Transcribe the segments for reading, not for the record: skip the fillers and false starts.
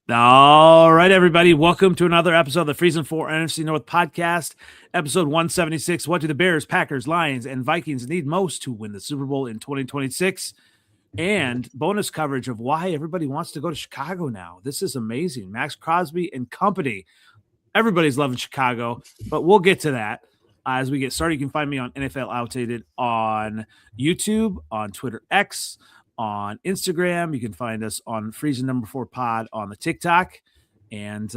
All right, everybody. Welcome to another episode of the Freezin for NFC North Podcast, episode 176. What do the Bears, Packers, Lions, and Vikings need most to win the Super Bowl in 2026? And bonus coverage of why everybody wants to go to Chicago now. This is amazing. Max Crosby and company. Everybody's loving Chicago, but we'll get to that as we get started. You can find me on NFLOutdated on YouTube, on Twitter X, on Instagram. You can find us on Freezin 4 Pod on the TikTok. And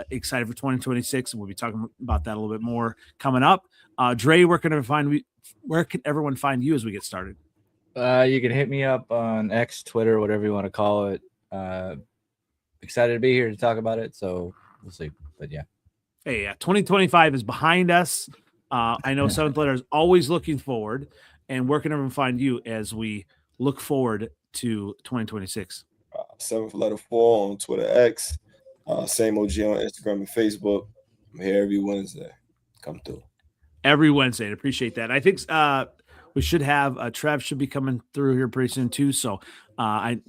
excited for 2026. And we'll be talking about that a little bit more coming up. Dre, where can everyone find you as we get started? You can hit me up on X, Twitter, whatever you want to call it. Excited to be here to talk about it. So we'll see. But yeah. Hey, 2025 is behind us. I know Seventh Letter is always looking forward. And where can everyone find you as we look forward to 2026? Seventh Letter 4 on Twitter X. Same OG on Instagram and Facebook. I'm here every Wednesday. Come through. Every Wednesday. I appreciate that. I think we should have Trev should be coming through here pretty soon too. So I'm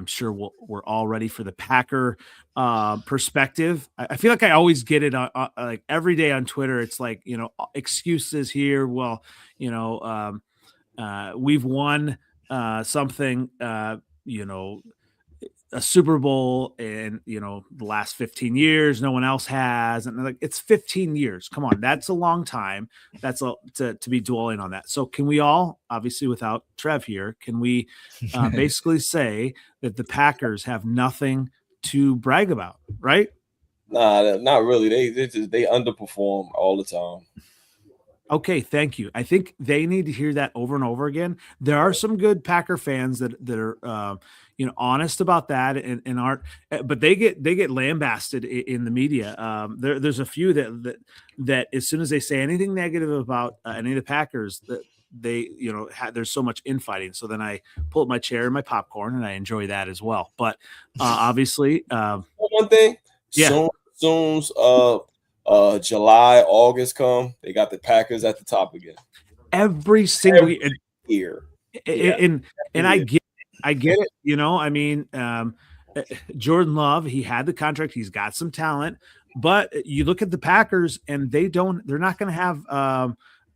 sure we're all ready for the Packer perspective. I feel like I always get it on like every day on Twitter. It's like, excuses here. Well, we've won something, a Super Bowl in, the last 15 years. No one else has. And like, it's 15 years. Come on. That's a long time. That's to be dwelling on that. So can we all, obviously without Trev here, can we basically say that the Packers have nothing to brag about, right? Nah, not really. They underperform all the time. Okay, thank you. I think they need to hear that over and over again. There are some good Packer fans that are honest about that and aren't, but they get lambasted in the media. There's a few that as soon as they say anything negative about any of the Packers, that they there's so much infighting. So then I pull up my chair and my popcorn and I enjoy that as well. But obviously, one thing, yeah. Soon's July, August come, they got the Packers at the top again. Every single year. And I get it. Jordan Love, he had the contract. He's got some talent, but you look at the Packers and they're not going to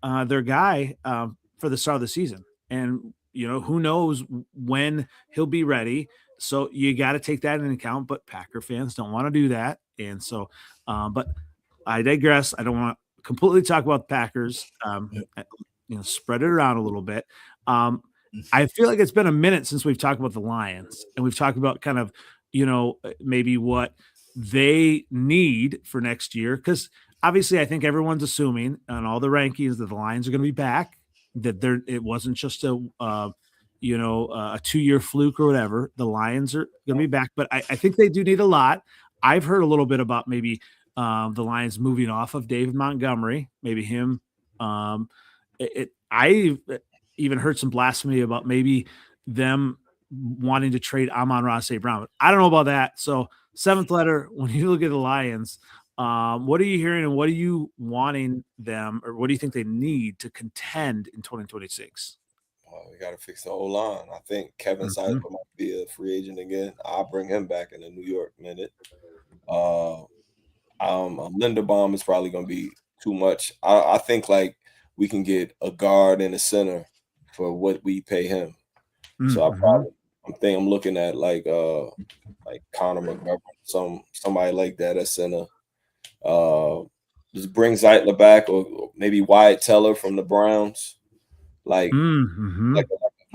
have their guy for the start of the season. And, who knows when he'll be ready. So you got to take that into account, but Packer fans don't want to do that. And so, but I digress. I don't want to completely talk about the Packers. Spread it around a little bit. I feel like it's been a minute since we've talked about the Lions, and we've talked about kind of, maybe what they need for next year. Because obviously, I think everyone's assuming on all the rankings that the Lions are going to be back. That it wasn't just a 2-year fluke or whatever. The Lions are going to be back, but I think they do need a lot. I've heard a little bit about maybe the Lions moving off of David Montgomery, maybe him. I even heard some blasphemy about maybe them wanting to trade Amon-Ra St. Brown. But I don't know about that. So Seventh Letter, when you look at the Lions, what are you hearing and what are you wanting them, or what do you think they need to contend in 2026? Well, we got to fix the whole line. I think Kevin Seidler might be a free agent again. I'll bring him back in a New York minute. Linderbaum is probably going to be too much. I think like we can get a guard and a center for what we pay him. So I'm looking at like Connor McGovern, somebody like that at center. Just bring Zeitler back, or maybe Wyatt Teller from the Browns. Like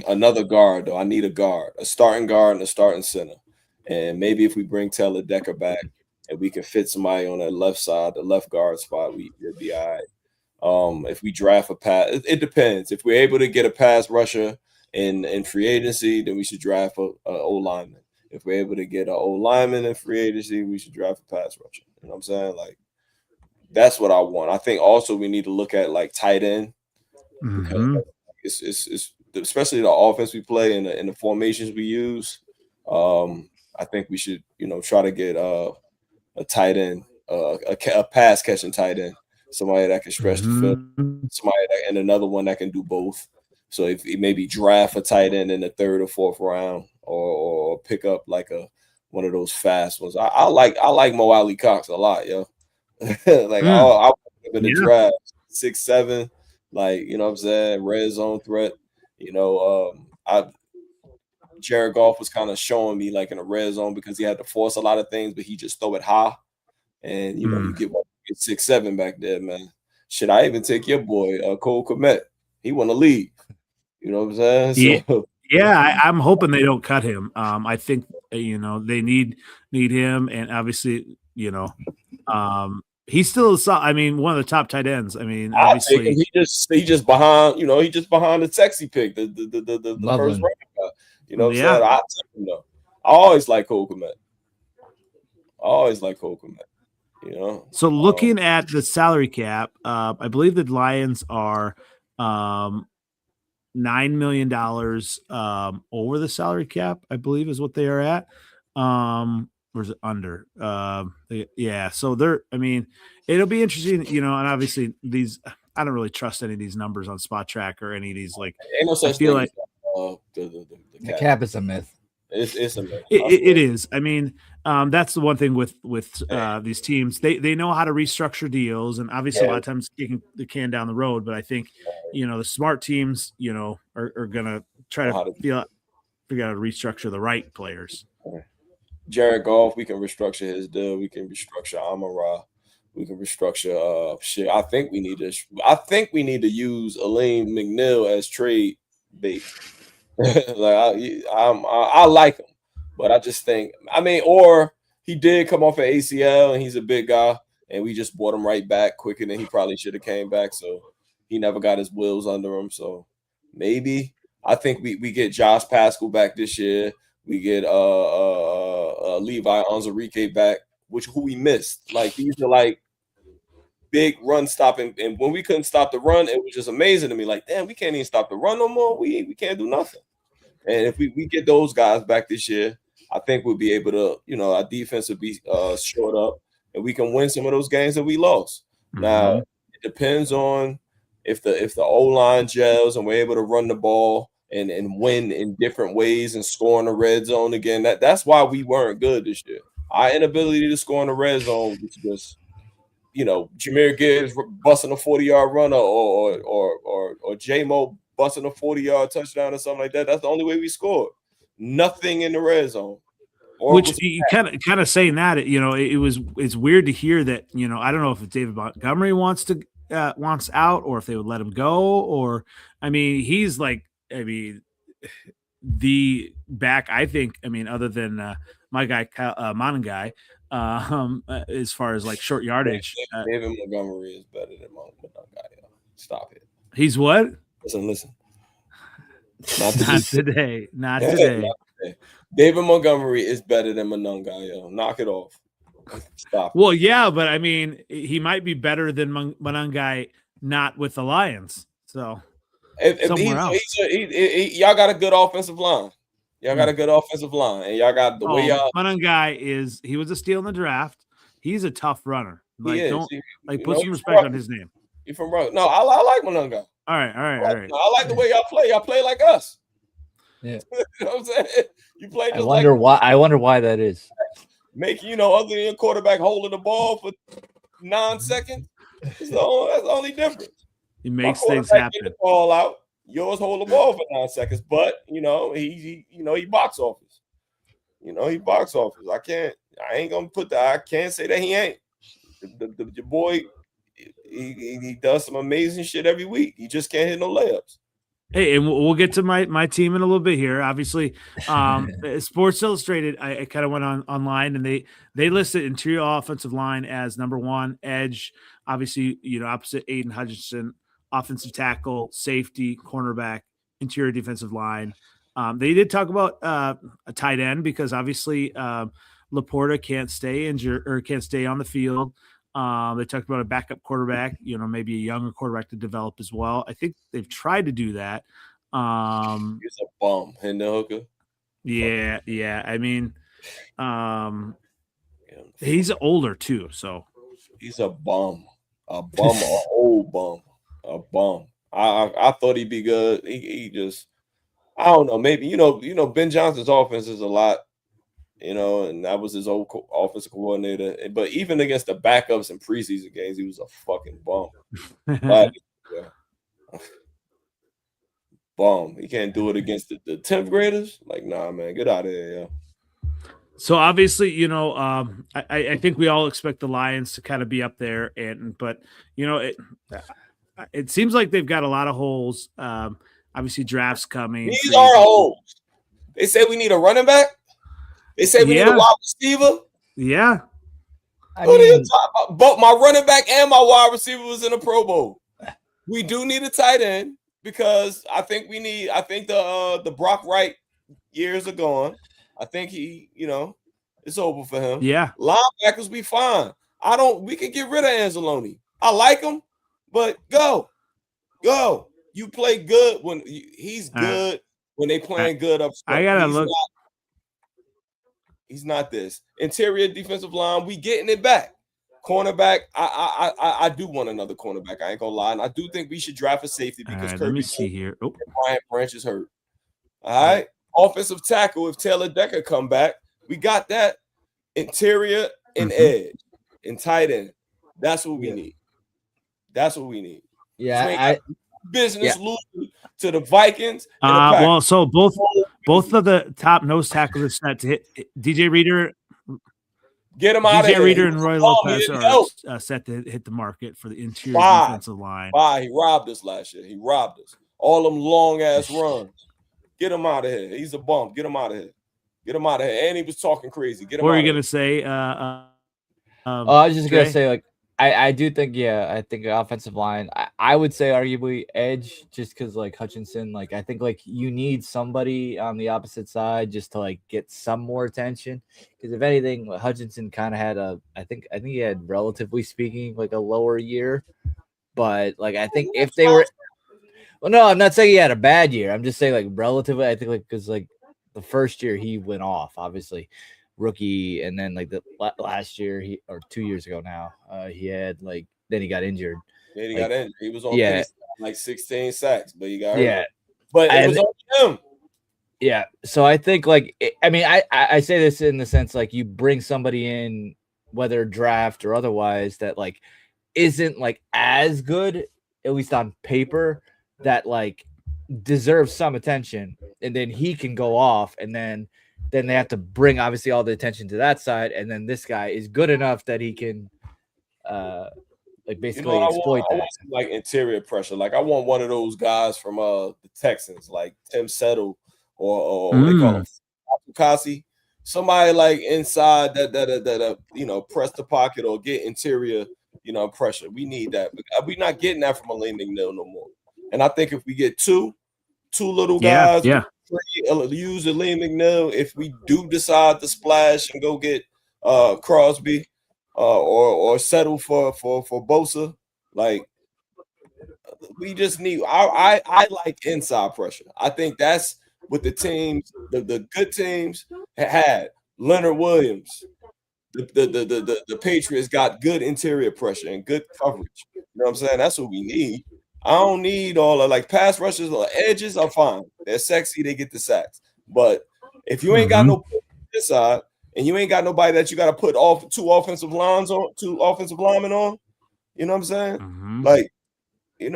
another guard though. I need a starting guard and a starting center. And maybe if we bring Taylor Decker back and we can fit somebody on that left side, the left guard spot, we'll be all right. If we draft a pass, it depends. If we're able to get a pass rusher in free agency, then we should draft a O-lineman. If we're able to get an O-lineman in free agency, we should draft a pass rusher. You know what I'm saying? Like, that's what I want. I think also we need to look at like tight end. Because it's especially the offense we play and the formations we use. I think we should, try to get a tight end, a pass catching tight end, somebody that can stretch the field, and another one that can do both. So if maybe draft a tight end in the 3rd or 4th round, or pick up like one of those fast ones. I like Mo Alley Cox a lot, yo. Like I would have been a draft 6'7", like you know what I'm saying, red zone threat. You know, Jared Goff was kind of showing me like in the red zone because he had to force a lot of things, but he just throw it high, and you know you get 6'7" back there, man. Should I even take your boy Cole Kmet? He want to leave. You know what I'm saying? So, yeah, I'm hoping they don't cut him. I think you know they need him, and obviously you know he's still one of the top tight ends. I mean, obviously he just behind. You know, he just behind the sexy pick, the first round guy. You know what I'm saying? I take him though. I always like Cole Kmet. You know. So looking at the salary cap, I believe the Lions are $9 million over the salary cap, I believe is what they are at. Or is it under? Yeah. So it'll be interesting, you know, and obviously I don't really trust any of these numbers on Spot Track or any of these. Like, ain't no such thing. The cap is a myth. It's a myth. It is. I mean, that's the one thing with these teams. They know how to restructure deals, and obviously a lot of times kicking the can down the road. But I think you know the smart teams, you know, are gonna try to figure out how to restructure the right players. Jared Goff, we can restructure his deal. We can restructure Amon-Ra. We can restructure shit. I think we need to use Elaine McNeil as trade bait. Like I like him, but I just think or he did come off an ACL and he's a big guy, and we just brought him right back quicker than he probably should have came back. So he never got his wheels under him. So maybe I think we get Josh Pascal back this year. We get Levi Onwuzurike back, who we missed. Like these are like big run stopping, and when we couldn't stop the run, it was just amazing to me. Like, damn, we can't even stop the run no more. We can't do nothing. And if we get those guys back this year, I think we'll be able to, you know, our defense will be shored up, and we can win some of those games that we lost. Mm-hmm. Now it depends on if the O-line gels and we're able to run the ball and win in different ways and score in the red zone again. That's why we weren't good this year. Our inability to score in the red zone was just, you know, Jahmyr Gibbs busting a 40-yard runner or J-Mo busting a 40-yard touchdown or something like that. That's the only way we scored. Nothing in the red zone. Which you kind of saying that, you know, it's weird to hear that, you know, I don't know if David Montgomery wants out or if they would let him go, or I mean, he's like, I mean, the back, I think, I mean, other than my guy, Monangai, as far as like short yardage. David Montgomery is better than Monangai. Stop it. He's what? Listen. Not today. Not today. David Montgomery is better than Monangai. Knock it off. Stop. Well, yeah, but I mean, he might be better than Monangai not with the Lions. So somewhere else. Y'all got a good offensive line. Y'all got a good offensive line, and y'all got the way y'all. Monangai he was a steal in the draft. He's a tough runner. Like put some respect on his name. You from Rugg? No, I like Monangai. All right. I like the way y'all play. Y'all play like us. Yeah. You know what I'm saying? You play just I wonder why that is. Making, you know, other than your quarterback holding the ball for 9 seconds. That's the only difference. He makes things happen. Get the ball out. Yours hold the ball for 9 seconds, but you know he box office. You know he box office. I ain't gonna put that. I can't say that he ain't. Your boy, he does some amazing shit every week. He just can't hit no layups. Hey, and we'll get to my team in a little bit here. Obviously, Sports Illustrated, I kind of went online and they listed interior offensive line as number 1, edge. Obviously, you know, opposite Aiden Hutchinson, offensive tackle, safety, cornerback, interior defensive line. They did talk about a tight end because obviously Laporta can't stay injured or can't stay on the field. They talked about a backup quarterback, you know, maybe a younger quarterback to develop as well. I think they've tried to do that. He's a bum, Hendon Hooker. Yeah. I mean, he's older too, so he's a bum, an old bum, a bum. I thought he'd be good. He just, I don't know. Maybe you know Ben Johnson's offense is a lot. and that was his old offensive coordinator. But even against the backups in preseason games, he was a fucking bum. Bum. He can't do it against the 10th graders. Like, nah, man, get out of here, yo. So obviously, I think we all expect the Lions to kind of be up there, but it seems like they've got a lot of holes. Obviously, drafts coming. These are holes. They say we need a running back. They say we need a wide receiver. Yeah. What are you talking about? Both my running back and my wide receiver was in a Pro Bowl. We do need a tight end because I think the Brock Wright years are gone. I think he, it's over for him. Yeah. Linebackers be fine. We can get rid of Anzalone. I like him, but go. You play good when he's good when they playing good up front. I gotta look. He's not this. Interior defensive line, we getting it back. Cornerback, I do want another cornerback. I ain't gonna lie. And I do think we should draft a safety because Kirby, let me see here. Brian Branch is hurt. All right. Offensive tackle, if Taylor Decker come back, we got that. Interior and edge and tight end. That's what we need. That's what we need. Yeah, business losing to the Vikings. Well, so both of the top nose tackles are set to hit. DJ Reader, get him out of here. DJ Reader and Roy Lopez are set to hit the market for the interior defensive line. He robbed us last year. He robbed us. All them long ass runs. Get him out of here. He's a bum. Get him out of here. Get him out of here. And he was talking crazy. Get him. What were you gonna say? I was just gonna say, like, I do think, I think offensive line, I would say arguably edge, just because like Hutchinson, like I think like you need somebody on the opposite side just to like get some more attention. Because if anything, Hutchinson kind of had I think he had, relatively speaking, like a lower year. But like I think if they were, well, no, I'm not saying he had a bad year. I'm just saying like relatively, I think like because like the first year he went off, obviously. Rookie, and then like the last year or 2 years ago now, he had like, then he got injured. Yeah, he got injured. He was on pace like 16 sacks, but he got hurt. Yeah, but it was on him. Yeah, so I think like I say this in the sense like you bring somebody in, whether draft or otherwise, that like isn't like as good, at least on paper, that like deserves some attention, and then he can go off, and then they have to bring obviously all the attention to that side, and then this guy is good enough that he can like basically exploit that. I want some, like, interior pressure. Like I want one of those guys from the Texans, like Tim Settle or what they call him, Akasi. Somebody like inside that press the pocket or get interior pressure. We need that. We're not getting that from Elaine McNeil no more. And I think if we get two little guys, use Elaine McNeil. If we do decide to splash and go get Crosby or settle for Bosa, like we just need. I like inside pressure. I think that's what the teams, the good teams had. Leonard Williams, the Patriots got good interior pressure and good coverage. You know what I'm saying? That's what we need. I don't need all of like pass rushes or edges are fine. They're sexy. They get the sacks. But if you ain't got no this side and you ain't got nobody that you got to put off two offensive linemen on, you know what I'm saying? Like, you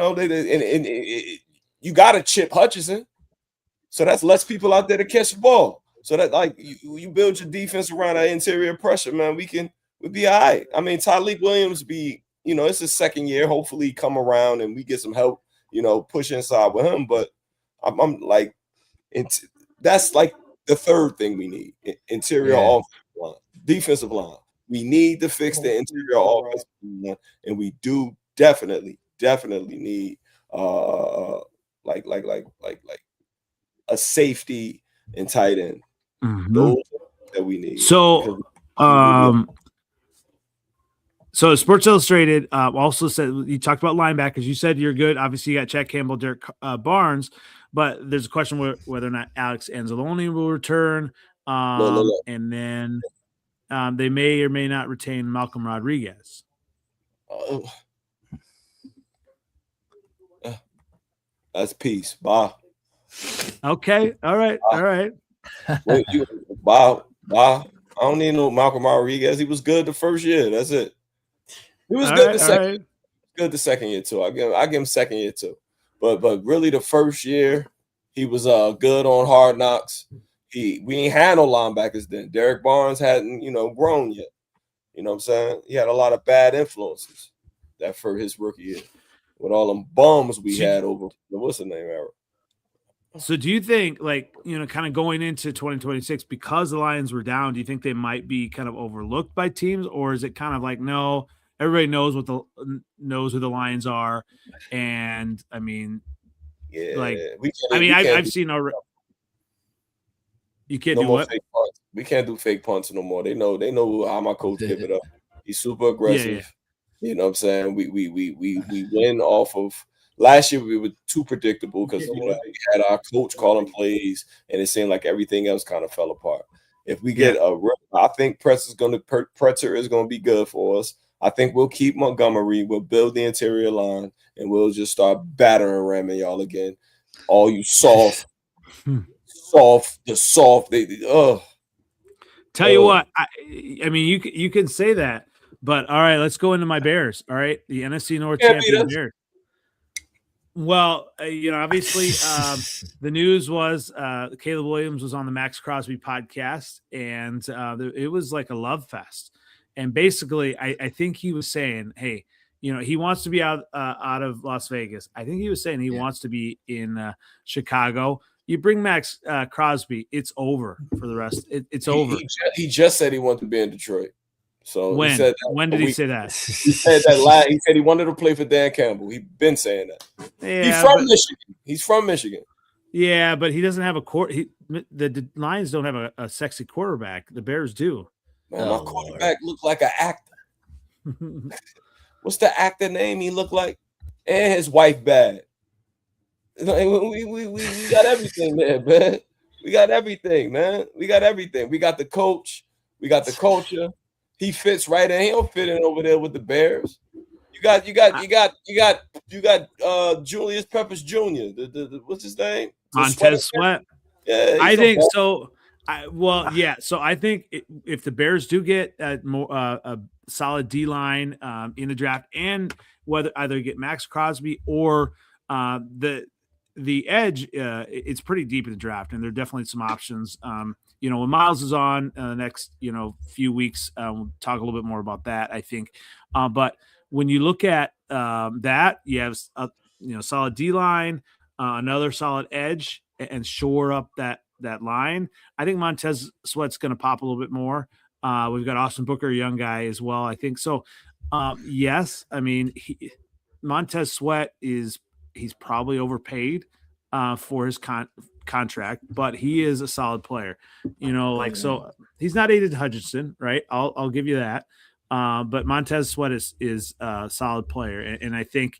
got to chip Hutchinson. So that's less people out there to catch the ball. So that like you build your defense around that interior pressure, man. We'll be all right. I mean, Tyleek Williams it's his second year. Hopefully, come around and we get some help, push inside with him. But I'm like, that's like the third thing we need: interior offensive line, defensive line. We need to fix the interior offensive line, and we do definitely need like a safety and tight end. Those that we need. So, So Sports Illustrated also said, you talked about linebackers. You said you're good. Obviously, you got Chad Campbell, Derek Barnes, but there's a question whether or not Alex Anzalone will return. And then they may or may not retain Malcolm Rodriguez. That's peace. Bye. Okay. All right. All right. Bye. I don't need no Malcolm Rodriguez. He was good the first year. That's it. He was All good right, the second. right. Good the second year too. I give him second year too. But really the first year he was good on Hard Knocks. We ain't had no linebackers then. Derek Barnes hadn't grown yet. You know what I'm saying? He had a lot of bad influences that for his rookie year with all them bums we had over what's the name era. So do you think, like, kind of going into 2026, because the Lions were down, do you think they might be kind of overlooked by teams, or is it kind of like, no, everybody knows who the Lions are, and I mean, I've seen already. You can't do what? Fake punts. We can't do fake punts no more. They know how my coach give it up. He's super aggressive. Yeah. You know what I'm saying? We win off of. Last year we were too predictable because we had our coach calling plays, and it seemed like everything else kind of fell apart. If we get I think Pretzer is gonna be good for us. I think we'll keep Montgomery. We'll build the interior line, and we'll just start battering ramming y'all again. All you soft. Tell you what, I mean, you can say that, but all right, let's go into my Bears. All right, the NFC North champion Bears. Well, obviously, the news was Caleb Williams was on the Max Crosby podcast, and it was like a love fest. And basically, I think he was saying, hey, he wants to be out of Las Vegas. I think he was saying he wants to be in Chicago. You bring Max Crosby, it's over for the rest. It's over. He just said he wanted to be in Detroit. So when? He said that when did he say that? He said that. He said he wanted to play for Dan Campbell. He's been saying that. Yeah, He's from Michigan. Yeah, but he doesn't have the Lions don't have a sexy quarterback. The Bears do. Man, my quarterback looked like an actor. What's the actor name he looked like? And his wife bad. We got everything there, man. We got everything, man. We got everything. We got the coach. We got the culture. He fits right in. He don't fit in over there with the Bears. You got Julius Peppers Jr. The what's his name? Montez Sweat. Yeah, I think so. So I think if the Bears do get a solid D line in the draft, and whether either get Max Crosby or the edge, it's pretty deep in the draft, and there are definitely some options. When Miles is on the next few weeks, we'll talk a little bit more about that, I think. But when you look at that, you have a solid D line, another solid edge, and shore up that line. I think Montez Sweat's going to pop a little bit more. We've got Austin Booker, a young guy as well, I think. So, yes, I mean, Montez Sweat he's probably overpaid for his contract, but he is a solid player. So he's not Aiden Hutchinson, right? I'll give you that. But Montez Sweat is a solid player, and I think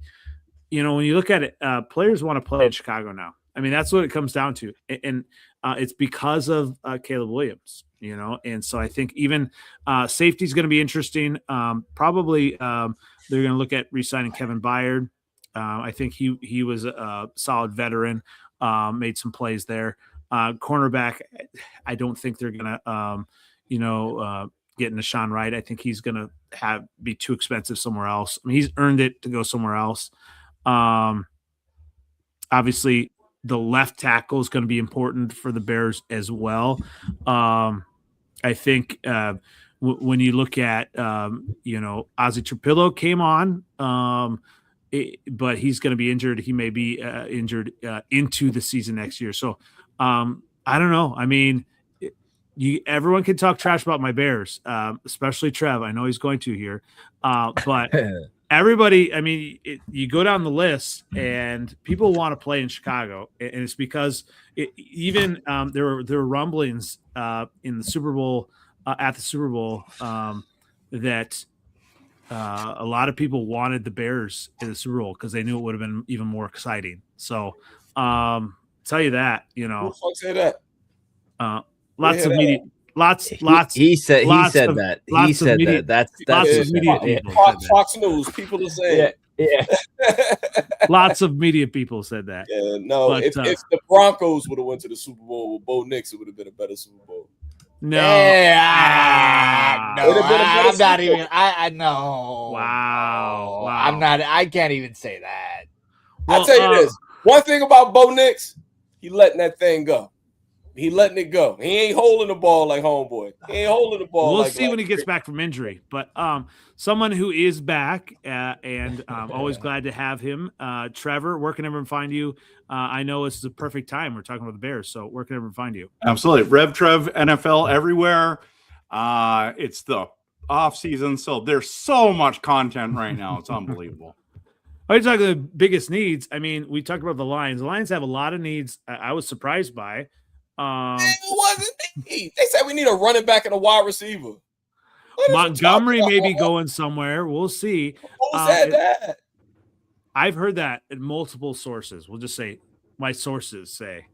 when you look at it, players want to play in Chicago now. I mean, that's what it comes down to, and it's because of Caleb Williams. And so I think even safety is going to be interesting. Probably they're going to look at re-signing Kevin Byard. I think he was a solid veteran, made some plays there. Cornerback, I don't think they're going to, get Nashawn Wright. I think he's going to be too expensive somewhere else. I mean, he's earned it to go somewhere else. Obviously, the left tackle is going to be important for the Bears as well. I think when you look at, Ozzie Trapillo came on, but he's going to be injured. He may be injured into the season next year. So I don't know. I mean, everyone can talk trash about my Bears, especially Trev. I know he's going to here, but everybody. I mean, you go down the list, and people want to play in Chicago, and it's because even there were rumblings in the Super Bowl at the Super Bowl that. A lot of people wanted the Bears in the Super Bowl because they knew it would have been even more exciting. So, tell you that, Who the fuck said that? Lots of media, lots. He said that. He said that. That's lots of media people. Fox News people are saying. Yeah. Lots of media people said that. Yeah, no. But, if the Broncos would have went to the Super Bowl with Bo Nix, it would have been a better Super Bowl. No. I'm not even. I know. Wow. I'm not. I can't even say that. Well, I'll tell you this. One thing about Bo Nix, he letting that thing go. He letting it go. He ain't holding the ball like homeboy. He ain't holding the ball. We'll see when he gets back from injury. But someone who is back, and always glad to have him. Trevor, where can everyone find you? I know this is a perfect time. We're talking about the Bears, so where can everyone find you? Absolutely. RevTrevNFL everywhere. It's the off season, so there's so much content right now. It's unbelievable. Are you talking the biggest needs? I mean, we talked about the Lions. The Lions have a lot of needs. I was surprised by. It wasn't me. They said we need a running back and a wide receiver. Montgomery may be going somewhere. We'll see. Who said that? I've heard that in multiple sources. We'll just say my sources say.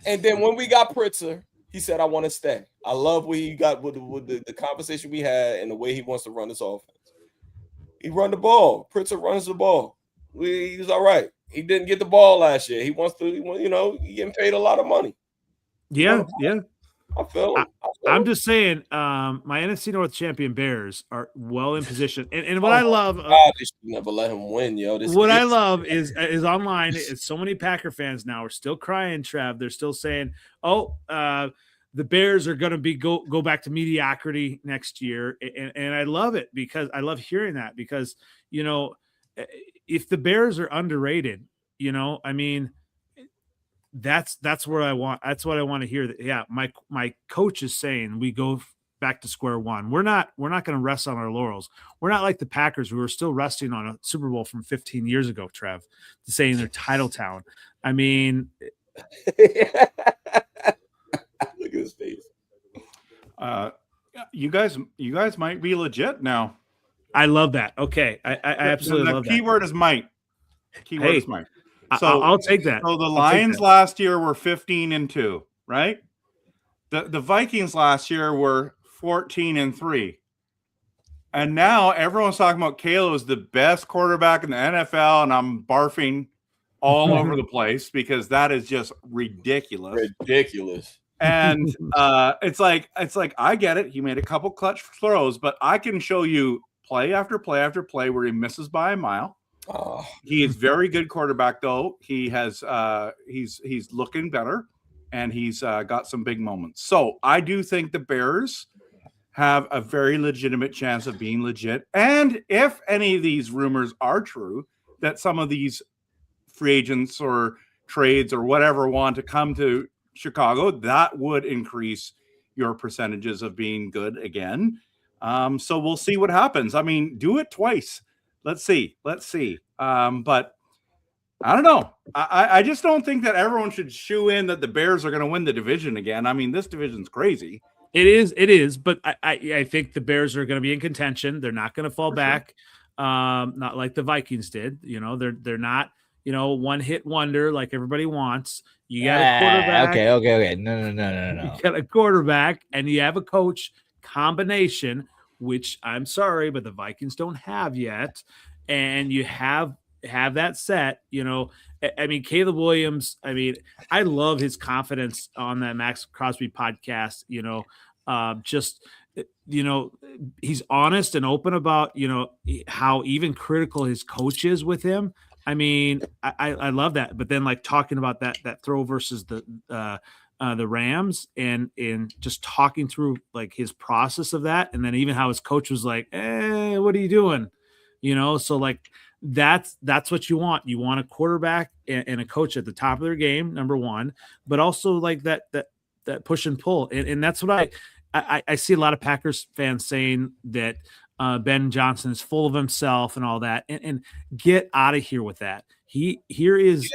And then when we got Pritzker, he said, I want to stay. I love what he got with the conversation we had and the way he wants to run this offense. He run the ball. Pritzker runs the ball. He's all right. He didn't get the ball last year. He wants to, he getting paid a lot of money. Yeah. I feel I'm just saying, my NFC North champion Bears are well in position. And what I love, they should never let him win, yo. I love is online. It's so many Packer fans now are still crying, Trev. They're still saying, the Bears are going to go back to mediocrity next year. And I love it because I love hearing that because, if the Bears are underrated, I mean, that's where I want. That's what I want to hear. Yeah, my coach is saying we go back to square one. We're not going to rest on our laurels. We're not like the Packers who are still resting on a Super Bowl from 15 years ago, Trev, saying they're title town. I mean, look at his face. You guys might be legit now. I love that. Okay, I absolutely love that. The keyword is might. Keyword is might. So I'll take that. So the Lions last year were 15-2, right? The Vikings last year were 14-3. And now everyone's talking about Kalo is the best quarterback in the NFL, and I'm barfing all over the place because that is just ridiculous. And it's like I get it. He made a couple clutch throws, but I can show you play after play after play where he misses by a mile. He is very good quarterback, though. He has he's looking better, and he's got some big moments. So I do think the Bears have a very legitimate chance of being legit. And if any of these rumors are true, that some of these free agents or trades or whatever want to come to Chicago, that would increase your percentages of being good again. So we'll see what happens. I mean, do it twice. Let's see. But I don't know. I just don't think that everyone should shoe in that the Bears are going to win the division again. I mean, this division's crazy. It is. But I think the Bears are going to be in contention. They're not going to fall back. Not like the Vikings did. They're not, one hit wonder like everybody wants. You got a quarterback. Okay. No. You got a quarterback and you have a coach combination, which I'm sorry, but the Vikings don't have yet. And you have that set, I mean, Caleb Williams, I love his confidence on that Max Crosby podcast, he's honest and open about, how even critical his coach is with him. I mean, I love that. But then like talking about that throw versus the Rams and just talking through like his process of that. And then even how his coach was like, what are you doing? So like that's what you want. You want a quarterback and a coach at the top of their game, number one, but also like that push and pull. And that's what I see a lot of Packers fans saying that Ben Johnson is full of himself and all that. And get out of here with that. Here is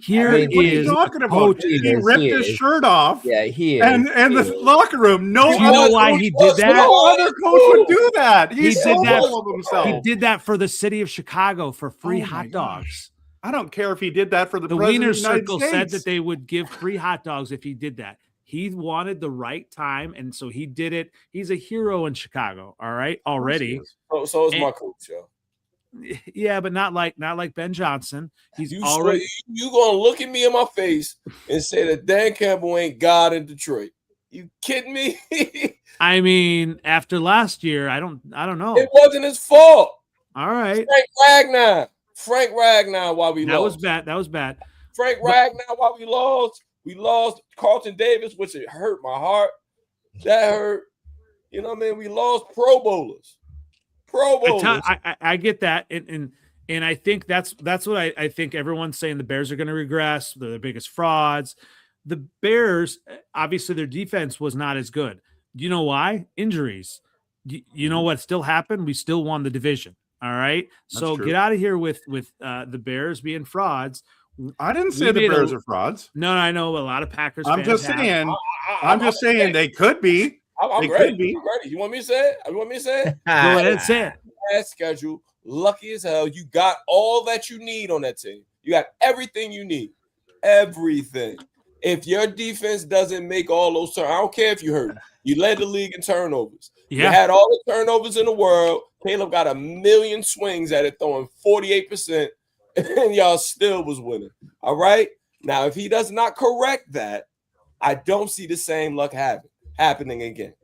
what are you talking about? He ripped his shirt off. Yeah, he is. And the locker room. Do you know why he did that? No other coach would do that. He's so full of himself. He did that for the city of Chicago for free hot dogs. I don't care if he did that for the Wiener Circle said that they would give free hot dogs if he did that. He wanted the right time, and so he did it. He's a hero in Chicago. All right, already. So is my coach, yo. Yeah, but not like Ben Johnson. He's you already. You gonna look at me in my face and say that Dan Campbell ain't God in Detroit? You kidding me? I mean, after last year, I don't know. It wasn't his fault. All right. Frank Ragnar while we lost. That was bad. Frank Ragnar while we lost. We lost Carlton Davis, which it hurt my heart. That hurt. You know what I mean? We lost Pro Bowlers. I get that. And I think that's what I think everyone's saying. The Bears are going to regress. They're the biggest frauds. The Bears, obviously their defense was not as good. Do you know why? Injuries. You know what still happened? We still won the division. All right. That's so true. Get out of here with the Bears being frauds. I didn't say the Bears are frauds. No, I know a lot of Packers. I'm just saying. I'm just saying they could be. I'm ready. I'm ready. You want me to say it? Go ahead, say it. Last schedule, lucky as hell. You got all that you need on that team. You got everything you need. Everything. If your defense doesn't make all those turnovers, I don't care if you hurt. You led the league in turnovers. Yeah. You had all the turnovers in the world. Caleb got a million swings at it, throwing 48%, and y'all still was winning. All right? Now, if he does not correct that, I don't see the same luck happening again.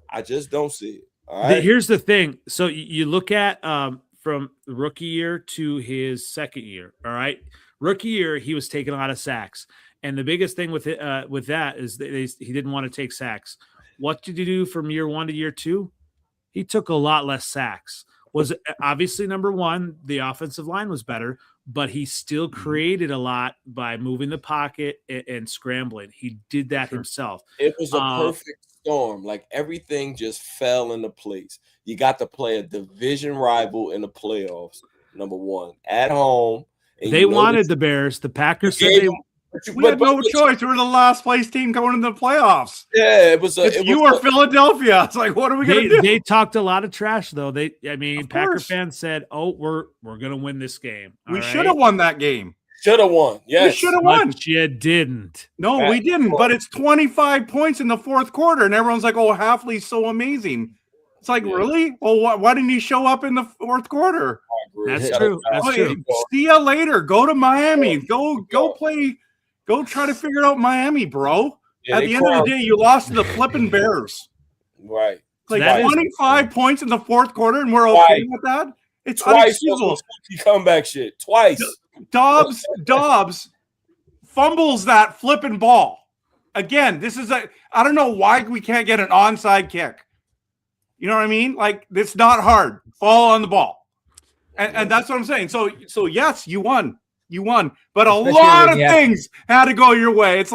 I just don't see it. All right. Here's the thing. So you look at from rookie year to his second year. All right. Rookie year, he was taking a lot of sacks. And the biggest thing with that is that he didn't want to take sacks. What did he do from year 1 to year 2? He took a lot less sacks. Was obviously number one, the offensive line was better, but he still created a lot by moving the pocket and scrambling. He did that himself. It was a perfect storm. Like everything just fell into place. You got to play a division rival in the playoffs, number one, at home. They wanted the Bears. The Packers said they We had no choice. We were the last place team going into the playoffs. Yeah, it was. You were Philadelphia. It's like, what are we going to do? They talked a lot of trash, though. Packer fans said, "Oh, we're going to win this game." We should have won that game. Should have won. Yes, we should have won. But you didn't. No, we didn't. But it's 25 points in the fourth quarter, and everyone's like, "Oh, Halfley's so amazing." It's like, really? Well, why didn't he show up in the fourth quarter? That's true. That's true. See you later. Go to Miami. Go play. Go try to figure out Miami, bro. Yeah, at the end of the day, you lost to the flipping Bears. Right. Like 25 points in the fourth quarter, and we're okay with that? It's unexcusable. Comeback shit. Twice. Dobbs fumbles that flipping ball. Again, this is I don't know why we can't get an onside kick. You know what I mean? Like, it's not hard. Fall on the ball. And that's what I'm saying. So yes, you won. But especially lot of things had to go your way. It's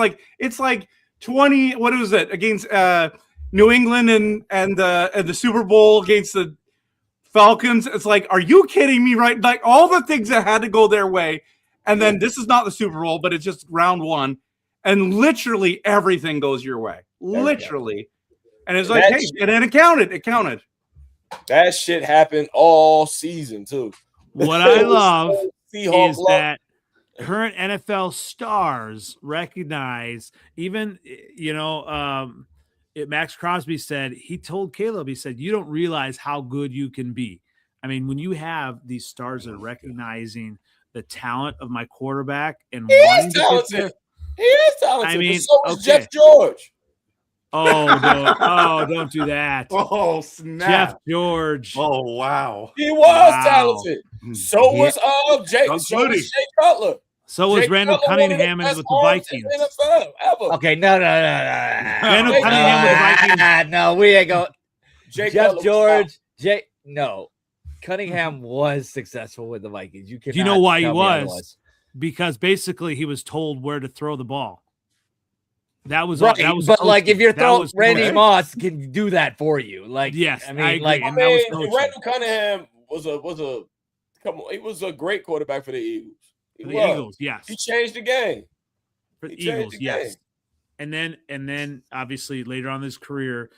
like 20, what is it, against New England and the Super Bowl against the Falcons. It's like, are you kidding me, right? Like, all the things that had to go their way. And then this is not the Super Bowl, but it's just round one. And literally everything goes your way. Literally. And it's like, hey, and then it counted. That shit happened all season, too. What I love is that current NFL stars recognize, even, Max Crosby said, he told Caleb, he said, you don't realize how good you can be. I mean, when you have these stars that are recognizing the talent of my quarterback and wanting to get there. He is talented. I mean, so is Jeff George. Don't do that. Oh, snap. Jeff George. Oh, wow. He was talented. So was Jay Cutler. So was Randall Cunningham with the Vikings. NFL ever. Okay, no. Randall Cunningham with the Vikings. No, we ain't going. Jeff George. No. Cunningham was successful with the Vikings. Do you know why he was? Because basically he was told where to throw the ball. That was right. That was but coaching. Like, if you're throwing, Randy Moss can do that for you. Like, yes, I mean, Randall Cunningham was he was a great quarterback for the Eagles. Eagles, yes. He changed the game. For the Eagles, yes. And then obviously later on in his career,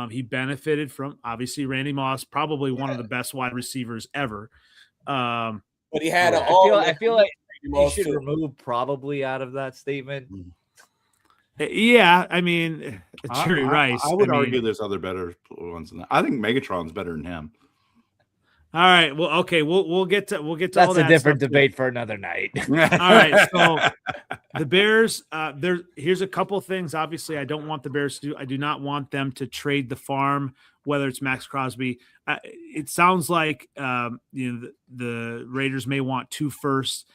he benefited from obviously Randy Moss, probably one of the best wide receivers ever. But he had I feel like he should remove probably out of that statement. Yeah, I mean, Jerry Rice. I would argue there's other better ones than that. I think Megatron's better than him. All right. Well, okay. We'll get to That's all that a different stuff debate for another night. All right. So the Bears, here's a couple things. Obviously, I don't want the Bears to do. I do not want them to trade the farm, whether it's Max Crosby. It sounds like the Raiders may want 2 firsts.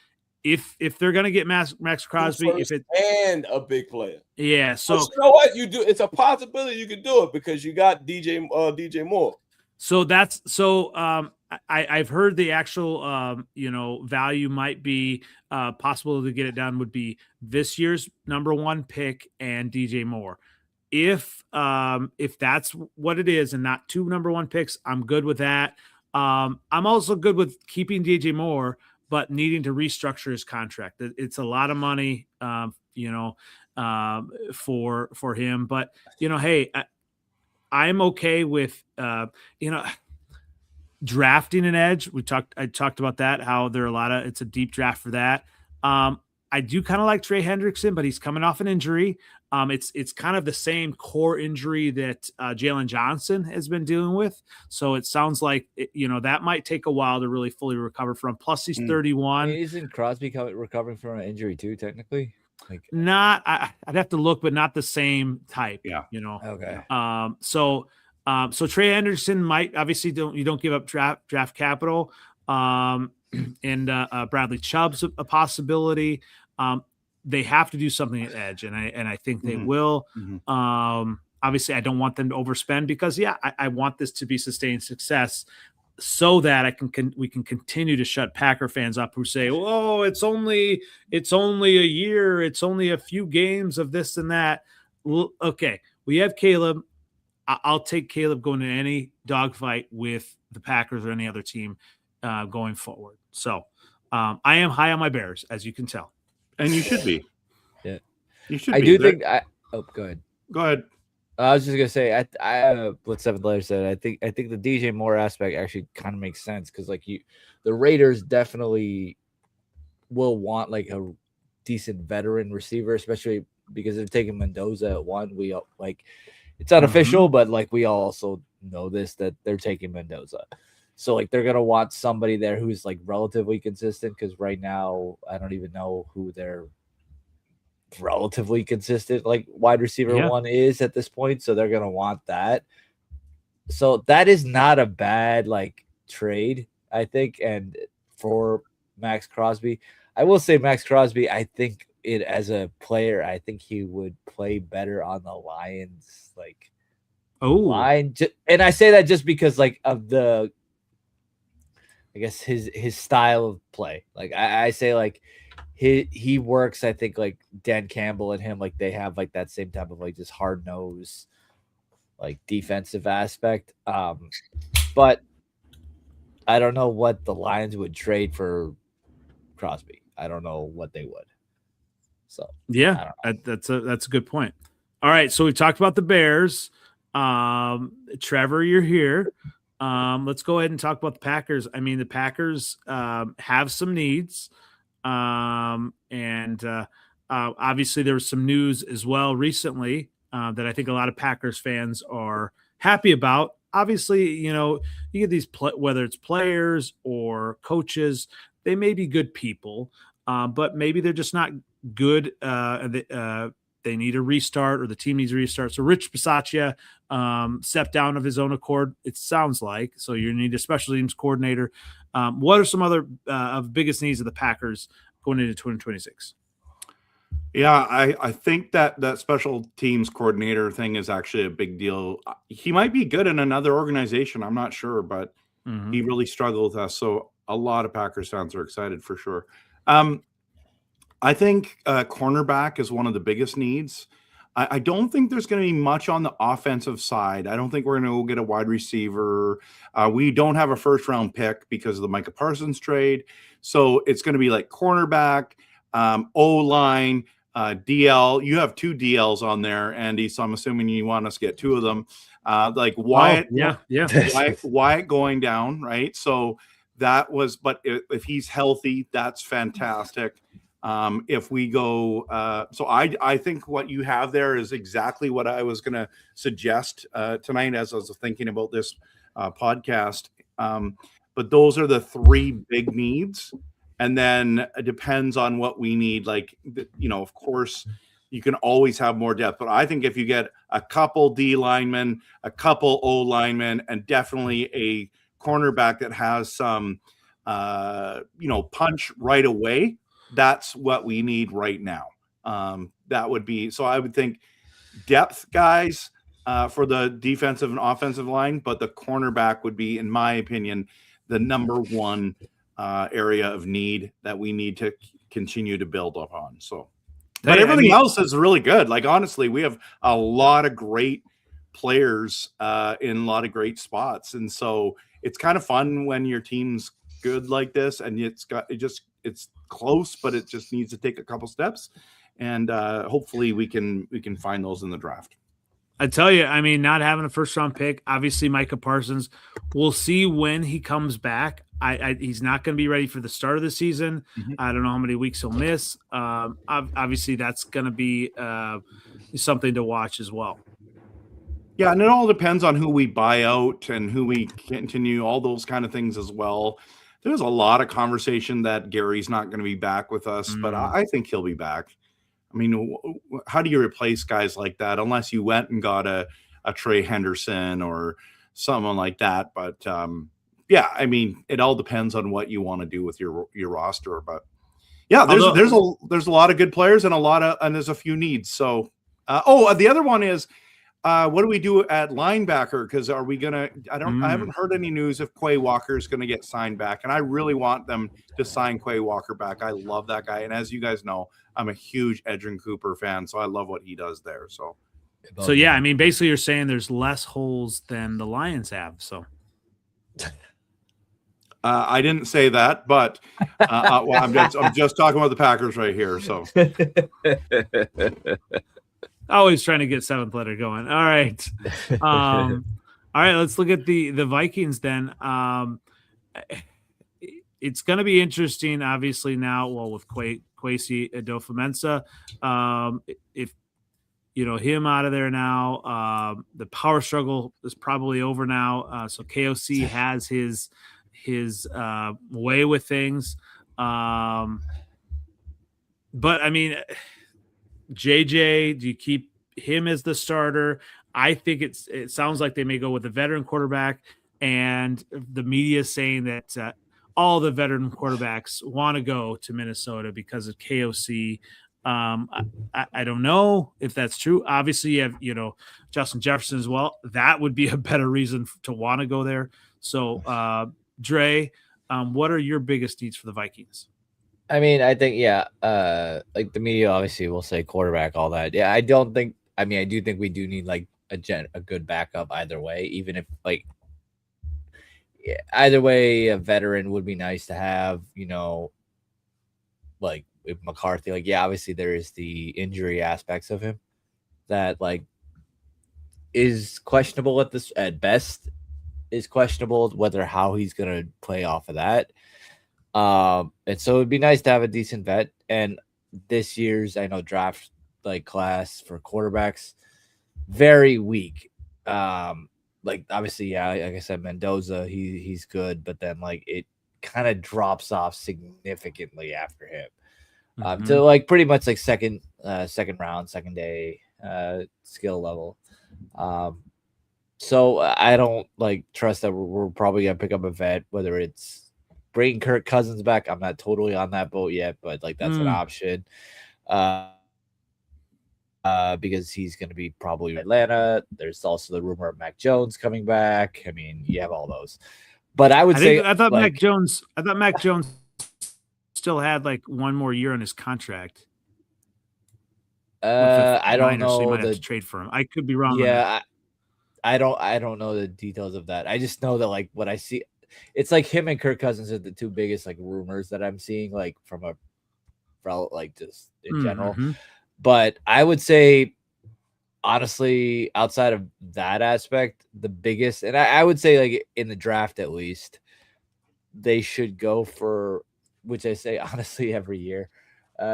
If they're gonna get Max Crosby, if it and a big player, so you know what you do, it's a possibility you could do it because you got DJ Moore. So that's I've heard the actual value might be possible to get it done would be this year's number 1 pick and DJ Moore. If that's what it is and not 2 number 1 picks, I'm good with that. I'm also good with keeping DJ Moore, but needing to restructure his contract. It's a lot of money, for him. But hey, I'm okay with drafting an edge. I talked about that, how there are it's a deep draft for that. I do kind of like Trey Hendrickson, but he's coming off an injury. It's kind of the same core injury that Jalen Johnson has been dealing with. So it sounds like that might take a while to really fully recover from. Plus he's 31. Isn't Crosby recovering from an injury too, technically? I'd have to look, but not the same type. Yeah. Okay. So Trey Hendrickson might obviously you don't give up draft capital. And Bradley Chubb's a possibility. They have to do something at edge, and I think they will. Obviously, I don't want them to overspend because I want this to be sustained success, so that we can continue to shut Packer fans up who say, "Oh, it's only a year, it's only a few games of this and that." Well, okay, we have Caleb. I'll take Caleb going to any dogfight with the Packers or any other team going forward. So I am high on my Bears, as you can tell. And you should be. Yeah. You should I be. do think go ahead. Go ahead. I was just gonna say what 7 Letters said. I think the DJ Moore aspect actually kind of makes sense because the Raiders definitely will want like a decent veteran receiver, especially because they're taking Mendoza at 1. We it's unofficial, but we all also know that they're taking Mendoza. So they're gonna want somebody there who's relatively consistent because right now I don't even know who they're relatively consistent wide receiver 1 is at this point. So they're gonna want that. So that is not a bad trade, I think. And for Max Crosby, I will say Max Crosby, I think it as a player, I think he would play better on the Lions line. And I say that just because of the I guess his style of play. I say he works, I think Dan Campbell and him, they have that same type of just hard nose, defensive aspect. But I don't know what the Lions would trade for Crosby. I don't know what they would. So yeah, that's a good point. All right, so we've talked about the Bears. Trevor, you're here. Let's go ahead and talk about the Packers. I mean, the Packers have some needs. Obviously there was some news as well recently that I think a lot of Packers fans are happy about. Obviously, you get these whether it's players or coaches, they may be good people, but maybe they're just not good. They need a restart, or the team needs a restart. So Rich Bisaccia stepped down of his own accord, it sounds like. So you need a special teams coordinator. What are some other of biggest needs of the Packers going into 2026? Yeah, I think that special teams coordinator thing is actually a big deal. He might be good in another organization. I'm not sure, but he really struggled with us. So a lot of Packers fans are excited for sure. I think cornerback is one of the biggest needs. I don't think there's going to be much on the offensive side. I don't think we're going to go get a wide receiver. We don't have a first-round pick because of the Micah Parsons trade. So it's going to be cornerback, O-line, DL. You have 2 DLs on there, Andy, so I'm assuming you want us to get 2 of them. Wyatt. Wyatt going down, right? So that was – but if he's healthy, that's fantastic. If we go, so I think what you have there is exactly what I was going to suggest tonight as I was thinking about this podcast. but those are the three big needs. And then it depends on what we need. Like, of course, you can always have more depth, but I think if you get a couple D linemen, a couple O linemen, and definitely a cornerback that has some, punch right away, that's what we need right now. That would be, so I would think depth guys for the defensive and offensive line, but the cornerback would be, in my opinion, the number one area of need that we need to continue to build upon. So, but everything else is really good. Like, honestly, we have a lot of great players in a lot of great spots. And so it's kind of fun when your team's good like this, and it's close, but it just needs to take a couple steps. And hopefully we can find those in the draft. I tell you, I mean, not having a first-round pick, obviously Micah Parsons, we'll see when he comes back. He's not going to be ready for the start of the season. Mm-hmm. I don't know how many weeks he'll miss. Obviously, that's going to be something to watch as well. Yeah, and it all depends on who we buy out and who we continue, all those kind of things as well. There's a lot of conversation that Gary's not going to be back with us, but I think he'll be back. I mean, how do you replace guys like that unless you went and got a Trey Henderson or someone like that? But yeah, I mean, it all depends on what you want to do with your roster. But yeah, there's a lot of good players and there's a few needs. So the other one is what do we do at linebacker? Because are we gonna? I haven't heard any news if Quay Walker is going to get signed back, and I really want them to sign Quay Walker back. I love that guy, and as you guys know, I'm a huge Edgerrin Cooper fan, so I love what he does there. So yeah, I mean, basically, you're saying there's less holes than the Lions have. So I didn't say that, but I'm just talking about the Packers right here. So. Always trying to get seventh letter going. All right. All right. Let's look at the Vikings then. It's going to be interesting, obviously, now, with Kwesi Adofo-Mensah. If, him out of there now, the power struggle is probably over now. So KOC has his way with things. But, I mean, JJ, do you keep him as the starter? I think it sounds like they may go with a veteran quarterback, and the media is saying that all the veteran quarterbacks want to go to Minnesota because of KOC. I don't know if that's true. Obviously, you have Justin Jefferson as well. That would be a better reason to want to go there. So, Dre, what are your biggest needs for the Vikings? I mean, I think, like the media obviously will say quarterback, all that. Yeah, I do think we do need like a good backup either way, even if either way, a veteran would be nice to have, like with McCarthy. Like, yeah, obviously there is the injury aspects of him that is questionable at best is questionable how he's going to play off of that. And so it'd be nice to have a decent vet. And this year's, I know, draft class for quarterbacks, very weak. Obviously, yeah, like I said, Mendoza, he's good, but then it kind of drops off significantly after him. To pretty much second round, second day skill level. So I don't trust that we're probably gonna pick up a vet, whether it's bringing Kirk Cousins back. I'm not totally on that boat yet, but that's an option. Because he's going to be probably in Atlanta. There's also the rumor of Mac Jones coming back. I mean, you have all those. But I thought Mac Jones still had one more year on his contract. I don't know. So you might have to trade for him. I could be wrong. Yeah, I don't know the details of that. I just know that what I see. It's him and Kirk Cousins are the two biggest rumors that I'm seeing from just in general. But I would say honestly, outside of that aspect, the biggest, and I would say in the draft at least, they should go for, which I say honestly every year,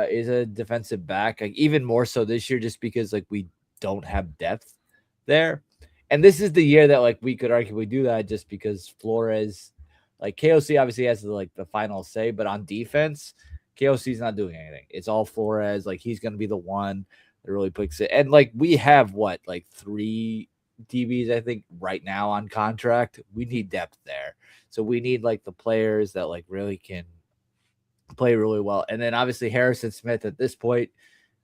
is a defensive back. Even more so this year, just because we don't have depth there. And this is the year that we could arguably do that, just because Flores, Like KOC obviously has the final say, but on defense, KOC's not doing anything. It's all Flores. Like he's going to be the one that really picks it. And like we have 3 DBs, I think, right now on contract. We need depth there. So we need like the players that like really can play really well. And then obviously Harrison Smith at this point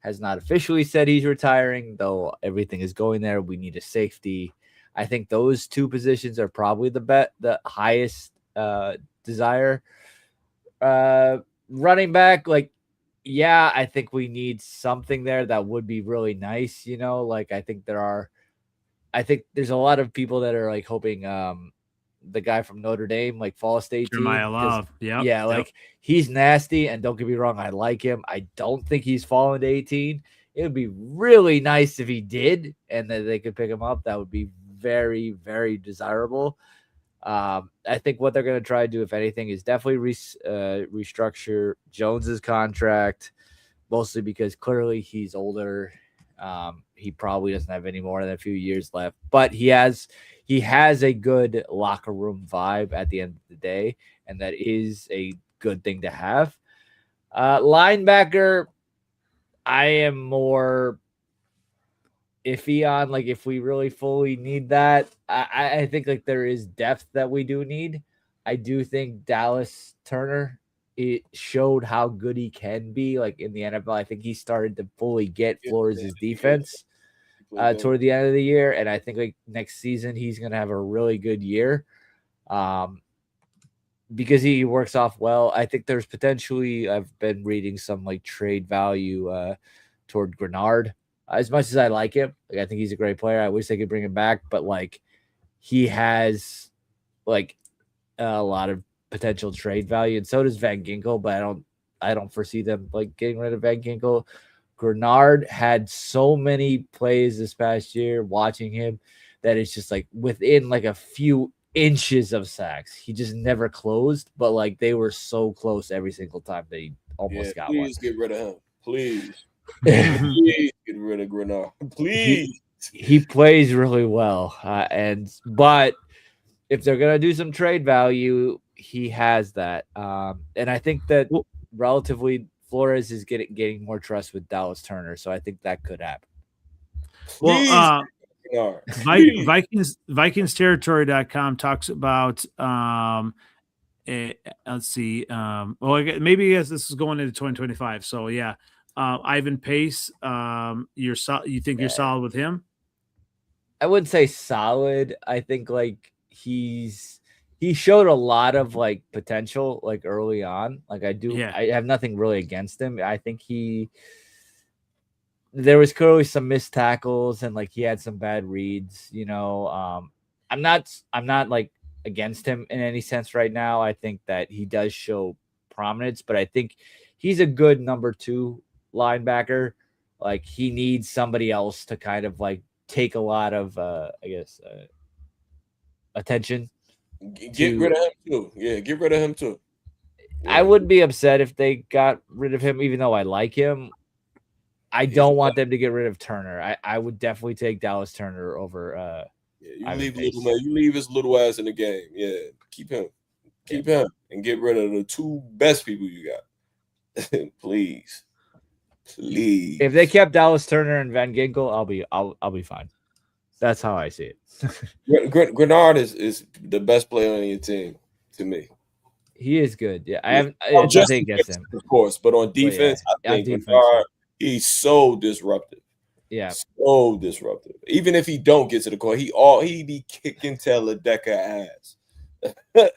has not officially said he's retiring, though everything is going there. We need a safety. I think those 2 positions are probably the highest desire. Running back, I think we need something there that would be really nice. Like I think there's a lot of people that are like hoping the guy from Notre Dame, like fall state team. Love. He's nasty, and don't get me wrong, I like him. I don't think he's fallen to 18. It would be really nice if he did, and that they could pick him up. That would be very, very desirable. I think what they're going to try to do, if anything, is definitely restructure Jones's contract, mostly because clearly he's older. He probably doesn't have any more than a few years left, but he has a good locker room vibe at the end of the day, and that is a good thing to have. Linebacker, I am more iffy on, like, if we really fully need that. I think like there is depth that we do need. I do think Dallas Turner, it showed how good he can be like in the NFL. I think he started to fully get Flores' defense toward the end of the year. And I think like next season, he's going to have a really good year because he works off well. I think there's potentially, I've been reading some like trade value toward Grenard. As much as I like him, like I think he's a great player. I wish they could bring him back, but like he has like a lot of potential trade value, and so does Van Ginkel. But I don't foresee them like getting rid of Van Ginkel. Grenard had so many plays this past year, watching him, that it's just like within like a few inches of sacks. He just never closed, but like they were so close every single time that he almost got one. Please get rid of him, please. Please get rid of Grenard. Please. He plays really well, but if they're gonna do some trade value, he has that. And I think that relatively Flores is getting more trust with Dallas Turner, so I think that could happen. Well, VikingsTerritory.com talks about let's see. Maybe this is going into 2025. So yeah. Ivan Pace, you think you're solid with him? I wouldn't say solid. I think like he showed a lot of like potential like early on. Like I have nothing really against him. I think there was clearly some missed tackles and like he had some bad reads. I'm not like against him in any sense right now. I think that he does show prominence, but I think he's a good number 2 linebacker. Like he needs somebody else to kind of like take a lot of attention. Get rid of him too. Yeah, get rid of him too. Yeah. I wouldn't be upset if they got rid of him, even though I like him. I don't want them to get rid of Turner. I would definitely take Dallas Turner over you leave his little ass in the game. Yeah, keep him and get rid of the 2 best people you got. Please. If they kept Dallas Turner and Van Ginkel, I'll be fine. That's how I see it. Grenard is the best player on your team to me. He is good. Yeah, I have nothing against him, of course, but on defense, I think Grenard, he's so disruptive. Yeah, so disruptive. Even if he don't get to the court, he be kicking Teledeka ass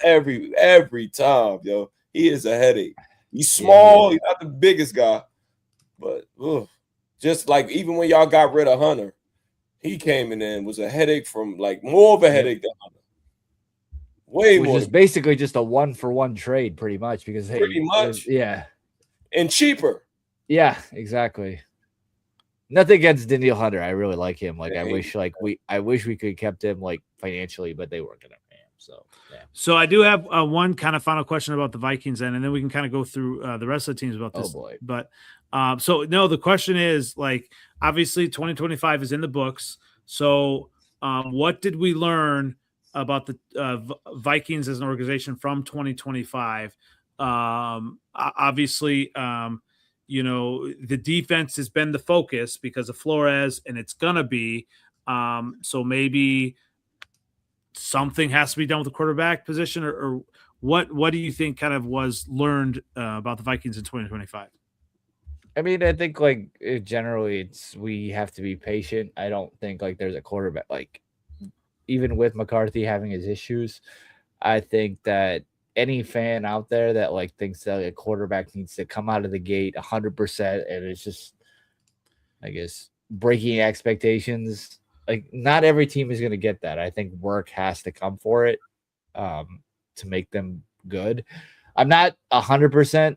every time, yo. He is a headache. He's small. He's not the biggest guy. But just like even when y'all got rid of Hunter, he came in and was a headache from like more of a headache than Hunter. Which is basically just a 1-for-1 trade, pretty much, because and cheaper. Yeah, exactly. Nothing against Daniil Hunter. I really like him. Like I wish we could have kept him like financially, but they weren't gonna pay him. So yeah. So I do have one kind of final question about the Vikings, and then we can kind of go through the rest of the teams about this. Oh boy. But the question is, like, obviously 2025 is in the books. So what did we learn about the Vikings as an organization from 2025. Obviously, the defense has been the focus because of Flores, and it's gonna be. So maybe something has to be done with the quarterback position, or what do you think kind of was learned about the Vikings in 2025? I mean, I think generally we have to be patient. I don't think there's a quarterback even with McCarthy having his issues. I think that any fan out there that thinks that a quarterback needs to come out of the gate 100% and it's just, I guess, breaking expectations. Not every team is going to get that. I think work has to come for it to make them good. I'm not 100%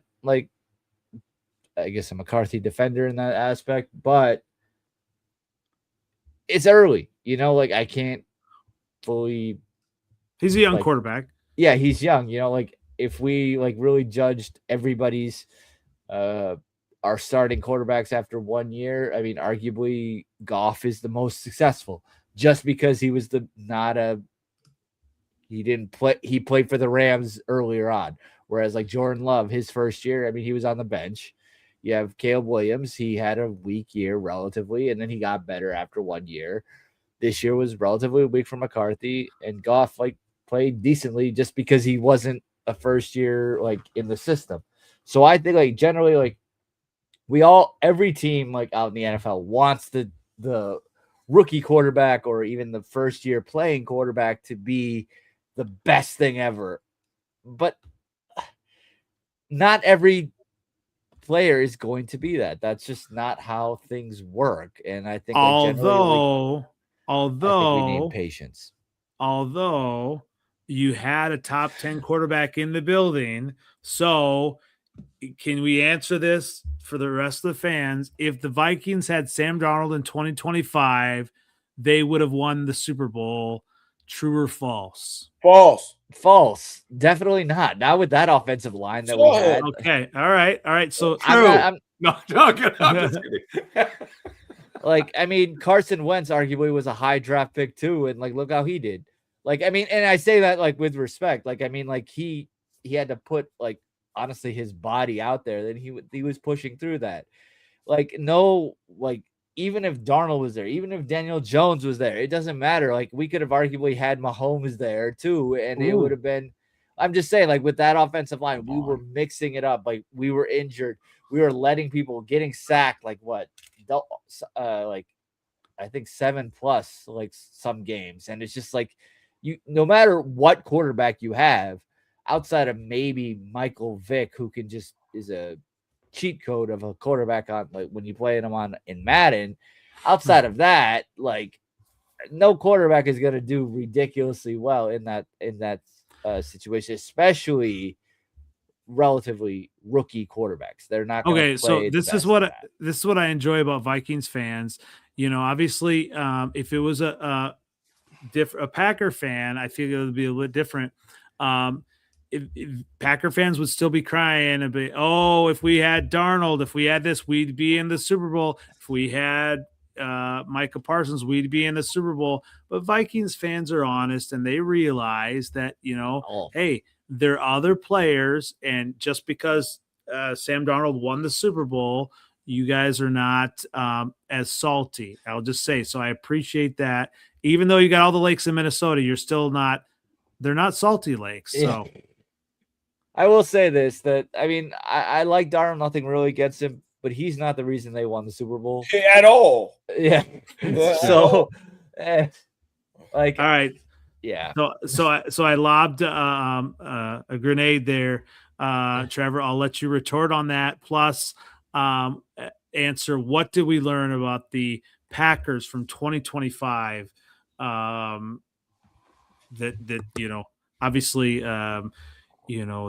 I guess a McCarthy defender in that aspect, but it's early. I can't fully. He's a young quarterback. Yeah, he's young. If we really judged everybody's our starting quarterbacks after 1 year, I mean, arguably Goff is the most successful just because he was he played for the Rams earlier on. Whereas Jordan Love, his first year, I mean, he was on the bench. You have Caleb Williams. He had a weak year relatively, and then he got better after 1 year. This year was relatively weak for McCarthy, and Goff played decently just because he wasn't a first year in the system. So I think generally every team out in the NFL wants the rookie quarterback or even the first year playing quarterback to be the best thing ever. But not every player is going to be that. That's just not how things work. And I think although I think we need patience. Although you had a top 10 quarterback in the building, so can we answer this for the rest of the fans? If the Vikings had Sam Darnold in 2025, they would have won the Super Bowl. True or false? False. Definitely not. Not with that offensive line that we had. Okay. All right. So I'm just kidding. I mean, Carson Wentz arguably was a high draft pick too, and look how he did. I mean, and I say that with respect. I mean, he had to put honestly his body out there. Then he was pushing through that. Even if Darnold was there, even if Daniel Jones was there, it doesn't matter. We could have arguably had Mahomes there too, and it would have been. I'm just saying, with that offensive line, we were mixing it up. We were injured. We were letting people getting sacked. I think 7+ some games, and it's just no matter what quarterback you have, outside of maybe Michael Vick, who can just is a cheat code of a quarterback on when you play him in Madden. Outside of that, no quarterback is going to do ridiculously well in that situation, especially relatively rookie quarterbacks. They're not going to play. So this is what I enjoy about Vikings fans. Obviously, if it was a Packer fan, I feel it would be a little different. If Packer fans would still be crying and be, if we had Darnold, if we had this, we'd be in the Super Bowl. If we had Micah Parsons, we'd be in the Super Bowl. But Vikings fans are honest, and they realize that, hey, there are other players, and just because Sam Darnold won the Super Bowl, you guys are not as salty. I'll just say. So I appreciate that. Even though you got all the lakes in Minnesota, you're still not – they're not salty lakes. So – I will say this, that, I mean, I like Darnold. Nothing really gets him, but he's not the reason they won the Super Bowl. At all. Yeah. So, all right. Yeah. So I lobbed a grenade there. Trevor, I'll let you retort on that. Plus, answer, what did we learn about the Packers from 2025? Obviously,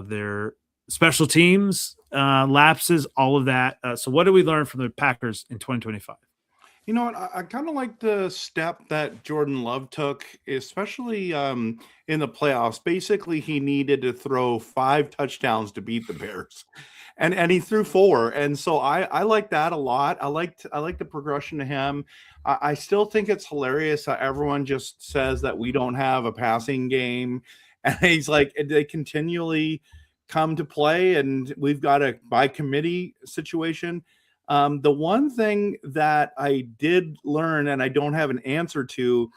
their special teams lapses, all of that. So what did we learn from the Packers in 2025? You know what? I kind of like the step that Jordan Love took, especially in the playoffs. Basically, he needed to throw 5 touchdowns to beat the Bears. and he threw 4. And so I like that a lot. I like the progression to him. I still think it's hilarious how everyone just says that we don't have a passing game. And he's like, they continually come to play, and we've got a by committee situation. The one thing that I did learn, and I don't have an answer to,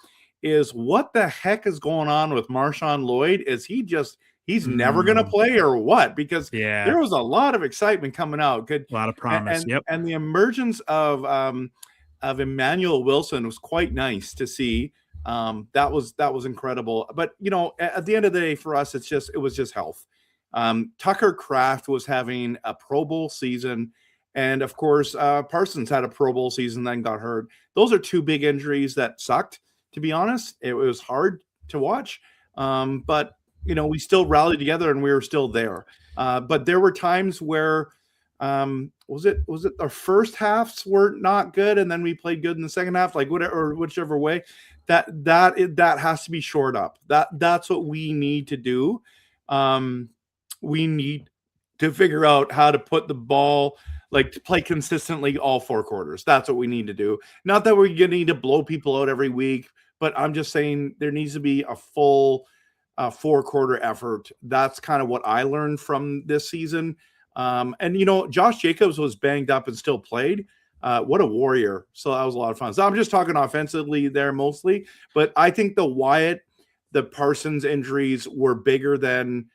is what the heck is going on with Marshawn Lloyd? Is he's never going to play or what? Because there was a lot of excitement coming out. A lot of promise. And the emergence of Emmanuel Wilson was quite nice to see. That was incredible. But at the end of the day, for us, it was just health. Tucker Kraft was having a Pro Bowl season, and of course, Parsons had a Pro Bowl season, then got hurt. Those are 2 big injuries that sucked. To be honest, it was hard to watch. But we still rallied together, and we were still there. But there were times where was it our first halves were not good, and then we played good in the second half, like whichever way. That has to be shored up. That's what we need to do. We need to figure out how to put the ball, like, to play consistently all 4 quarters. That's what we need to do. Not that we're going to need to blow people out every week, but I'm just saying there needs to be a full 4-quarter effort. That's kind of what I learned from this season. And Josh Jacobs was banged up and still played. What a warrior. So that was a lot of fun. So I'm just talking offensively there mostly, but I think the Parsons injuries were bigger than,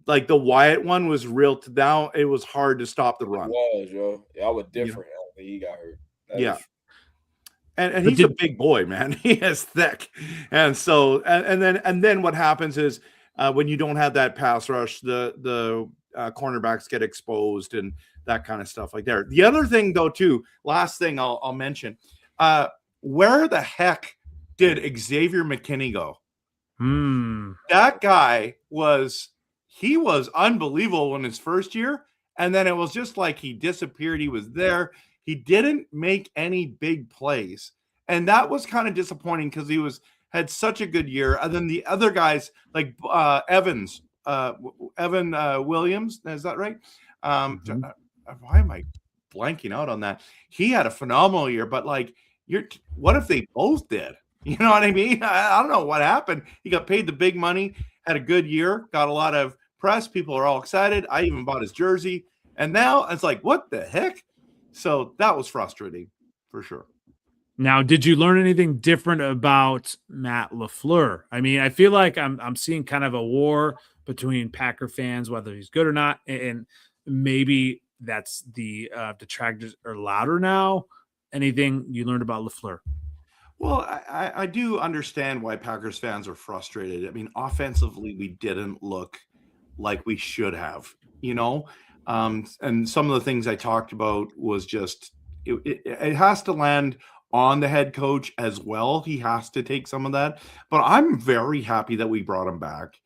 like, the Wyatt one was real. Now it was hard to stop the run. It was, yo. I was different. He got hurt. And he's a big boy, man. He is thick. And so, and then what happens is when you don't have that pass rush, the cornerbacks get exposed and that kind of stuff like that. The other thing, though, too, last thing I'll mention, where the heck did Xavier McKinney go? That guy was unbelievable in his first year, and then it was just like he disappeared. He was there. He didn't make any big plays, and that was kind of disappointing because he had such a good year. And then the other guys, like Evan Williams, is that right? Why am I blanking out on that? He had a phenomenal year, but like, what if they both did? You know what I mean? I don't know what happened. He got paid the big money, had a good year, got a lot of press. People are all excited. I even bought his jersey, and now it's like, what the heck? So that was frustrating for sure. Now, did you learn anything different about Matt LaFleur? I mean, I feel like I'm seeing kind of a war between Packer fans, whether he's good or not, and maybe that's the detractors are louder now. Anything you learned about LaFleur? Well, I do understand why Packers fans are frustrated. I mean, offensively, we didn't look like we should have, and some of the things I talked about was just, it has to land on the head coach as well. He has to take some of that, but I'm very happy that we brought him back.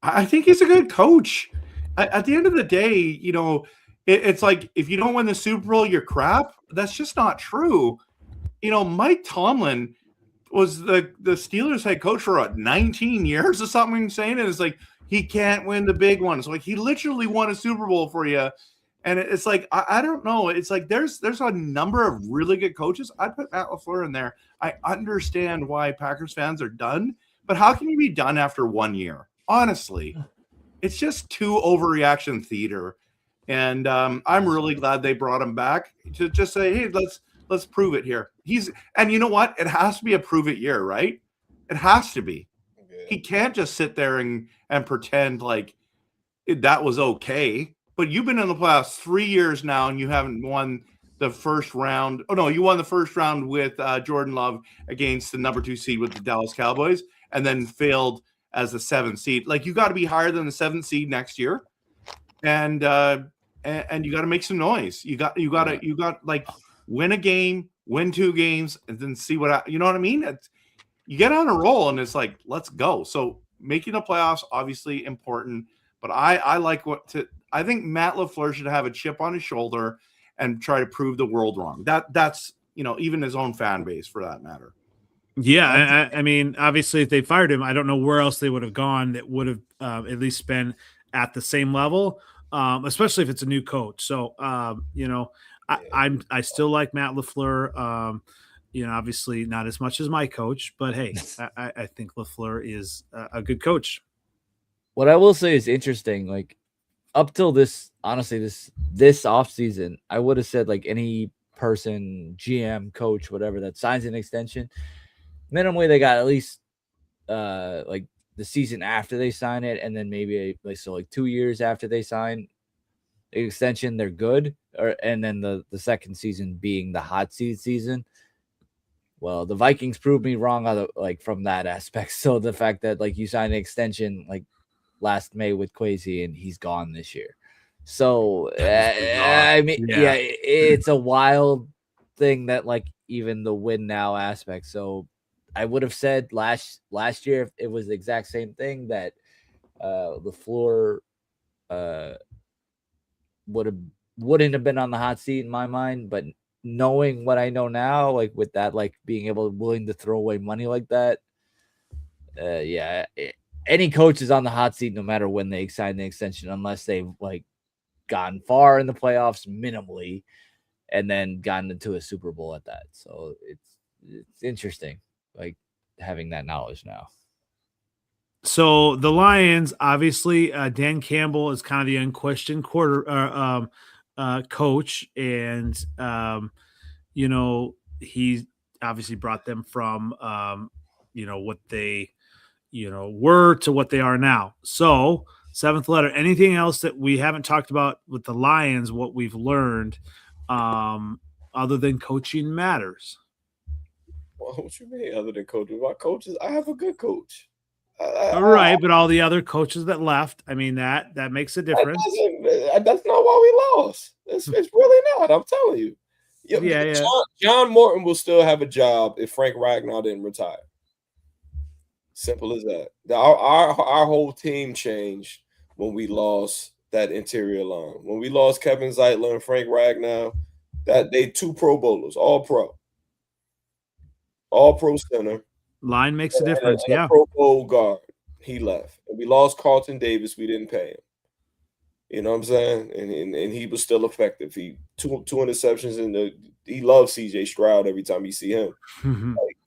I think he's a good coach. At the end of the day, it's like, if you don't win the Super Bowl, you're crap. That's just not true. Mike Tomlin was the Steelers head coach for 19 years or something insane. And it's like, he can't win the big ones. Like, he literally won a Super Bowl for you. And it's like, I don't know. It's like, there's a number of really good coaches. I'd put Matt LaFleur in there. I understand why Packers fans are done, but how can you be done after 1 year? Honestly, it's just too overreaction theater. And I'm really glad they brought him back to just say, hey, let's prove it here. And you know what? It has to be a prove it year, right? It has to be. Yeah. He can't just sit there and pretend like that was okay. But you've been in the playoffs 3 years now, and you haven't won the first round. Oh no, you won the first round with Jordan Love against the number 2 seed with the Dallas Cowboys, and then failed as the 7th seed. Like, you got to be higher than the 7th seed next year, and you got to make some noise. You got like, win a game, win 2 games, and then see you know what I mean? You get on a roll, and it's like, let's go. So making the playoffs, obviously important, but I think Matt LaFleur should have a chip on his shoulder and try to prove the world wrong. That's even his own fan base, for that matter. Yeah, I mean, obviously, if they fired him, I don't know where else they would have gone that would have at least been at the same level. especially if it's a new coach. So, I still like Matt LaFleur. Obviously not as much as my coach, but hey, I think LaFleur is a good coach. What I will say is interesting. Like up till this offseason, I would have said like any person, GM, coach, whatever that signs an extension, minimally they got at least like the season after they sign it, and then maybe like 2 years after they sign the extension, they're good. And then the second season being the hot seat season. Well, the Vikings proved me wrong from that aspect. So the fact that like you signed an extension like last May with Kwesi and he's gone this year. So I mean, yeah, it's a wild thing that like even the win now aspect. So I would have said last year if it was the exact same thing that LaFleur wouldn't have been on the hot seat in my mind, but knowing what I know now, like with that, like being willing to throw away money like that, any coach is on the hot seat no matter when they sign the extension, unless they've like gotten far in the playoffs minimally and then gotten into a Super Bowl at that. So it's interesting, like having that knowledge now. So the Lions, obviously, Dan Campbell is kind of the unquestioned coach, and he obviously brought them from what they were to what they are now. So seventh letter. Anything else that we haven't talked about with the Lions? What we've learned, other than coaching matters. Well, what you mean other than coaching? My coaches, I have a good coach. All right, but all the other coaches that left, I mean that makes a difference. That's not why we lost. It's really not. I'm telling you. Yeah. John Morton will still have a job if Frank Ragnow didn't retire. Simple as that. Our whole team changed when we lost that interior line. When we lost Kevin Zeitler and Frank Ragnow, that they 2 Pro Bowlers, all pro center. Line makes a difference, and a Pro Bowl guard. He left. And we lost Carlton Davis. We didn't pay him. You know what I'm saying? And he was still effective. He two interceptions he loves CJ Stroud every time you see him. Mm-hmm. Like,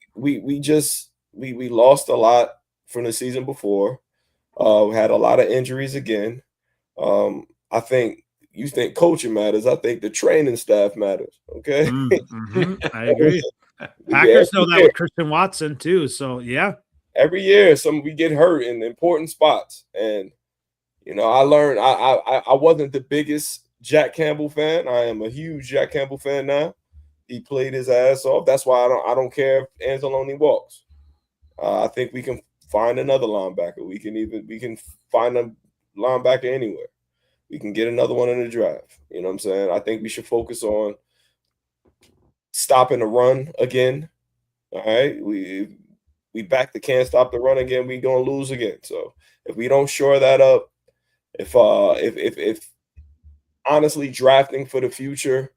we lost a lot from the season before. We had a lot of injuries again. I think you think coaching matters. I think the training staff matters. Okay. Mm-hmm. I agree. Packers know that with Christian Watson too. So yeah. Every year we get hurt in important spots. And I learned I wasn't the biggest Jack Campbell fan. I am a huge Jack Campbell fan now. He played his ass off. That's why I don't care if Anzalone walks. I think we can find another linebacker. We can find a linebacker anywhere. We can get another one in the draft. You know what I'm saying? I think we should focus on stopping the run again. All right. We back the can't stop the run again, we gonna lose again. So if we don't shore that up, if honestly drafting for the future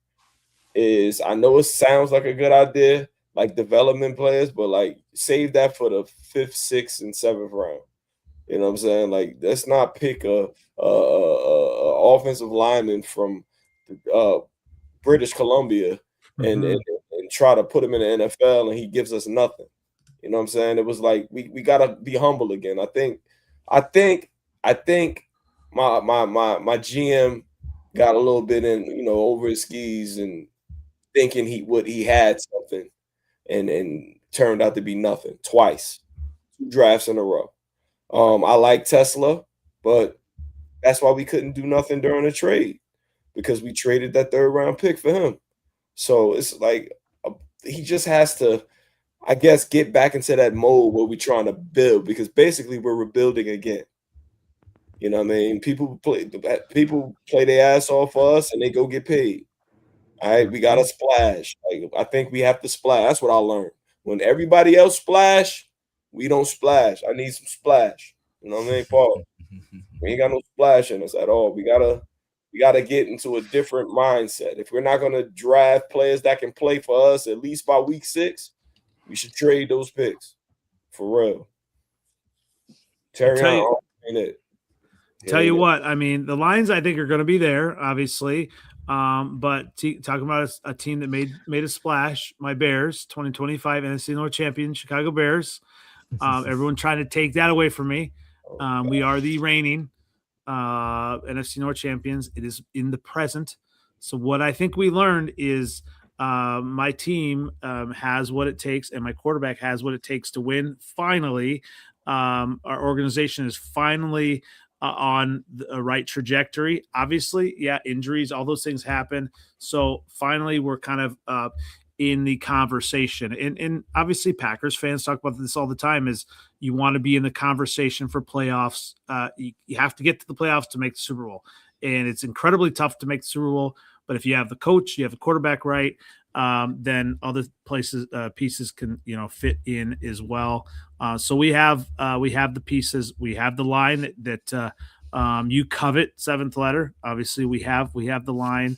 is, I know it sounds like a good idea, like development players, but like save that for the 5th, 6th, and 7th round. You know what I'm saying? Like, let's not pick a offensive lineman from British Columbia and try to put him in the NFL and he gives us nothing. You know what I'm saying? It was like we gotta be humble again. I think my GM got a little bit in, over his skis and thinking he had something and turned out to be nothing twice. 2 drafts in a row. I like Tesla, but that's why we couldn't do nothing during the trade, because we traded that 3rd round pick for him. So it's like he just has to, I guess, get back into that mode where we're trying to build, because basically we're rebuilding again. You know what I mean? People play their ass off for us and they go get paid. All right, we got to splash. Like, I think we have to splash. That's what I learned. When everybody else splash, we don't splash. I need some splash. You know what I mean, Paul? We ain't got no splash in us at all. We gotta get into a different mindset. If we're not gonna draft players that can play for us at least by week 6, we should trade those picks for real. Terry, ain't it? Tell you what, I mean, the Lions I think are going to be there, obviously. But talking about a team that made a splash, my Bears, 2025 NFC North champion, Chicago Bears. Everyone trying to take that away from me. We are the reigning NFC North champions. It is in the present. So what I think we learned is my team has what it takes, and my quarterback has what it takes to win. Finally, our organization is finally on the right trajectory. Obviously, yeah, injuries, all those things happen. So finally, we're kind of in the conversation. And obviously, Packers fans talk about this all the time, is you want to be in the conversation for playoffs. You have to get to the playoffs to make the Super Bowl. And it's incredibly tough to make the Super Bowl. But if you have the coach, you have the quarterback right, then other pieces can fit in as well. So we have the pieces. We have the line that you covet, seventh letter. Obviously, we have the line.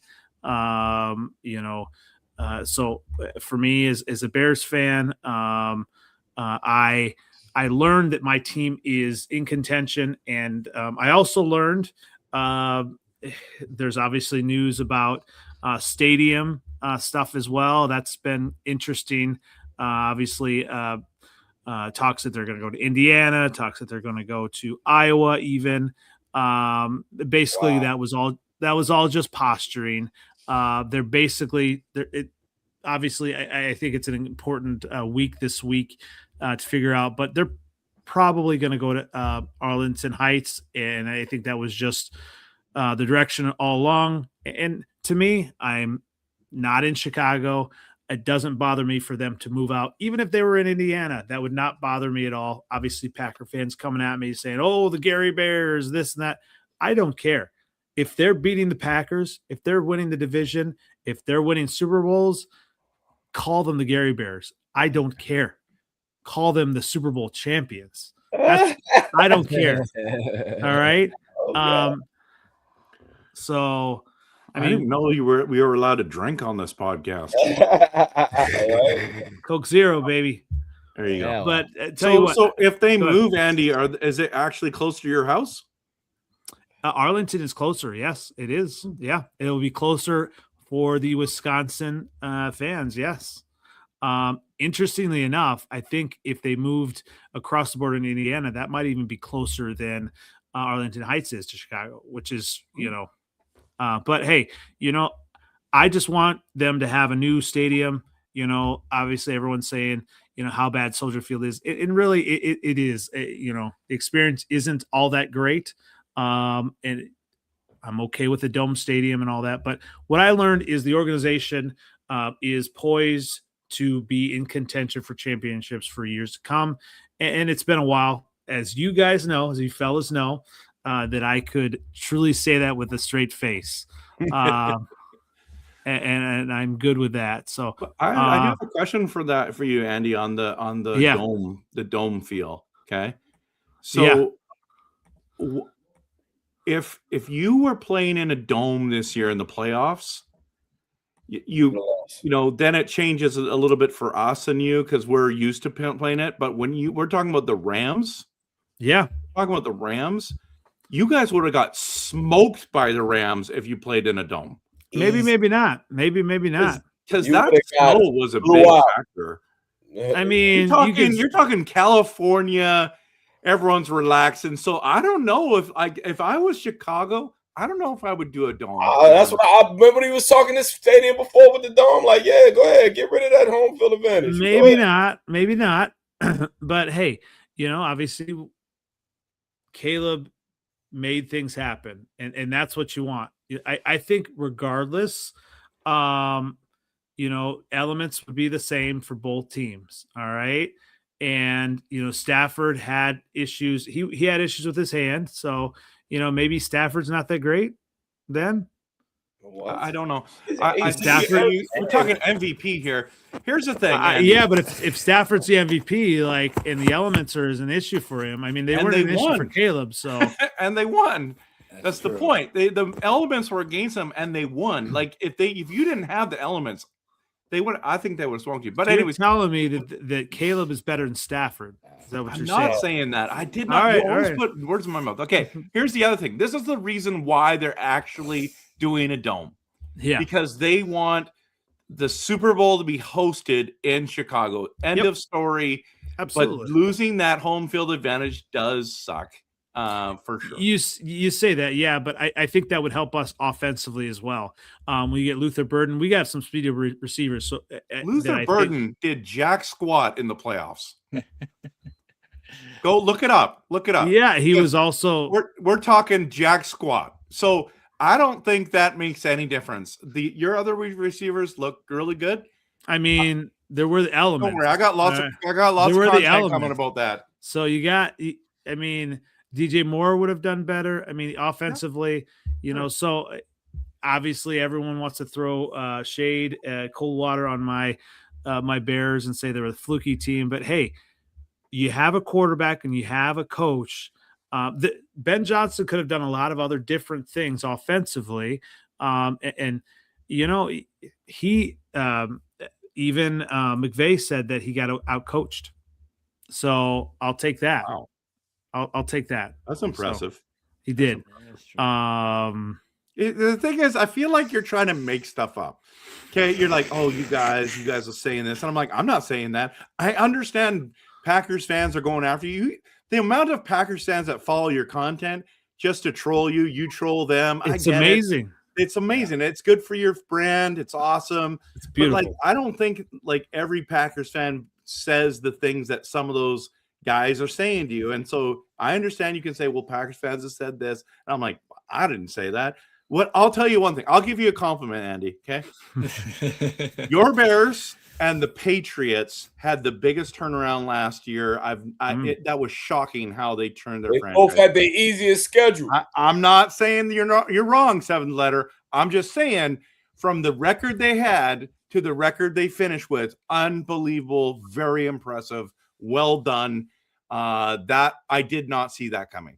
So for me, as a Bears fan, I learned that my team is in contention, and I also learned there's obviously news about stadium stuff as well. That's been interesting. Obviously, talks that they're going to go to Indiana, talks that they're going to go to Iowa even. Basically, wow. That was all just posturing. They're basically obviously, I think it's an important week this week to figure out, but they're probably going to go to Arlington Heights, and I think that was just the direction all along. And to me, I'm not in Chicago. It doesn't bother me for them to move out. Even if they were in Indiana, that would not bother me at all. Obviously, Packer fans coming at me saying, oh, the Gary Bears, this and that. I don't care. If they're beating the Packers, if they're winning the division, if they're winning Super Bowls, call them the Gary Bears. I don't care. Call them the Super Bowl champions. I don't care. All right. So I didn't know we were allowed to drink on this podcast. Coke Zero, baby. There you go. But tell you what. So if they move, Andy, is it actually close to your house? Arlington is closer. Yes, it is. Yeah, it'll be closer for the Wisconsin fans. Yes. Interestingly enough, I think if they moved across the border in Indiana, that might even be closer than Arlington Heights is to Chicago, which is, but hey, I just want them to have a new stadium. Obviously everyone's saying, how bad Soldier Field is. And really it is, the experience isn't all that great. And I'm okay with the dome stadium and all that. But what I learned is the organization is poised to be in contention for championships for years to come. And it's been a while, as you guys know, as you fellas know, that I could truly say that with a straight face. And I'm good with that. So I do have a question for you, Andy, on the dome, the dome feel. Okay. So if you were playing in a dome this year in the playoffs, then it changes a little bit for us and you, because we're used to playing it. But when we're talking about the Rams, you guys would have got smoked by the Rams if you played in a dome. Maybe not. Because that snow was a big factor. I mean, you're talking California. Everyone's relaxing. So I don't know if I was Chicago, I don't know if I would do a dome. That's what I remember. He was talking this stadium before with the dome. Like, yeah, go ahead, get rid of that home field advantage. Maybe not. But hey, obviously Caleb made things happen, and that's what you want. I think regardless, elements would be the same for both teams. All right. And, Stafford had issues. He had issues with his hand. So, maybe Stafford's not that great then. I don't know. Stafford, we're talking MVP here. Here's the thing. But if Stafford's the MVP, and the elements are an issue for him, I mean, they weren't an issue for Caleb. So and they won. That's the point. The elements were against them, and they won. If you didn't have the elements, I think they would have swung you. But so anyways, you're telling me that Caleb is better than Stafford. Is that what you're saying? I'm not saying that. I did not. You always put words in my mouth. Okay, here's the other thing. This is the reason why they're actually doing a dome. Yeah, because they want the Super Bowl to be hosted in Chicago. End of story. Absolutely. But losing that home field advantage does suck. For sure. You say that, yeah, but I think that would help us offensively as well. We get Luther Burden. We got some speedy receivers. So Luther Burden did jack squat in the playoffs. Go look it up. Look it up. Yeah, he was also. We're talking jack squat. So I don't think that makes any difference. Your other receivers look really good. I mean, there were the elements. Don't worry, I got lots of content coming about that. So you got. I mean. DJ Moore would have done better. I mean, offensively, so obviously everyone wants to throw shade, cold water on my Bears and say they're a fluky team. But hey, you have a quarterback and you have a coach. Ben Johnson could have done a lot of other different things offensively. And he even McVay said that he got out-coached. So I'll take that. Wow. I'll take that. That's impressive. So he did. The thing is, I feel like you're trying to make stuff up. Okay, you're like, oh, you guys are saying this, and I'm like, I'm not saying that. I understand Packers fans are going after you. The amount of Packers fans that follow your content just to troll you, you troll them. It's amazing. It's amazing. It's good for your brand. It's awesome. It's beautiful. But I don't think every Packers fan says the things that some of those guys are saying to you. And so I understand you can say, well, Packers fans have said this. And I'm like, I didn't say that. I'll tell you one thing. I'll give you a compliment, Andy. Okay. Your Bears and the Patriots had the biggest turnaround last year. That was shocking how they turned their franchise. Both had the easiest schedule. I'm not saying you're wrong, seventh letter. I'm just saying from the record they had to the record they finished with, unbelievable, very impressive. Well done. That I did not see that coming.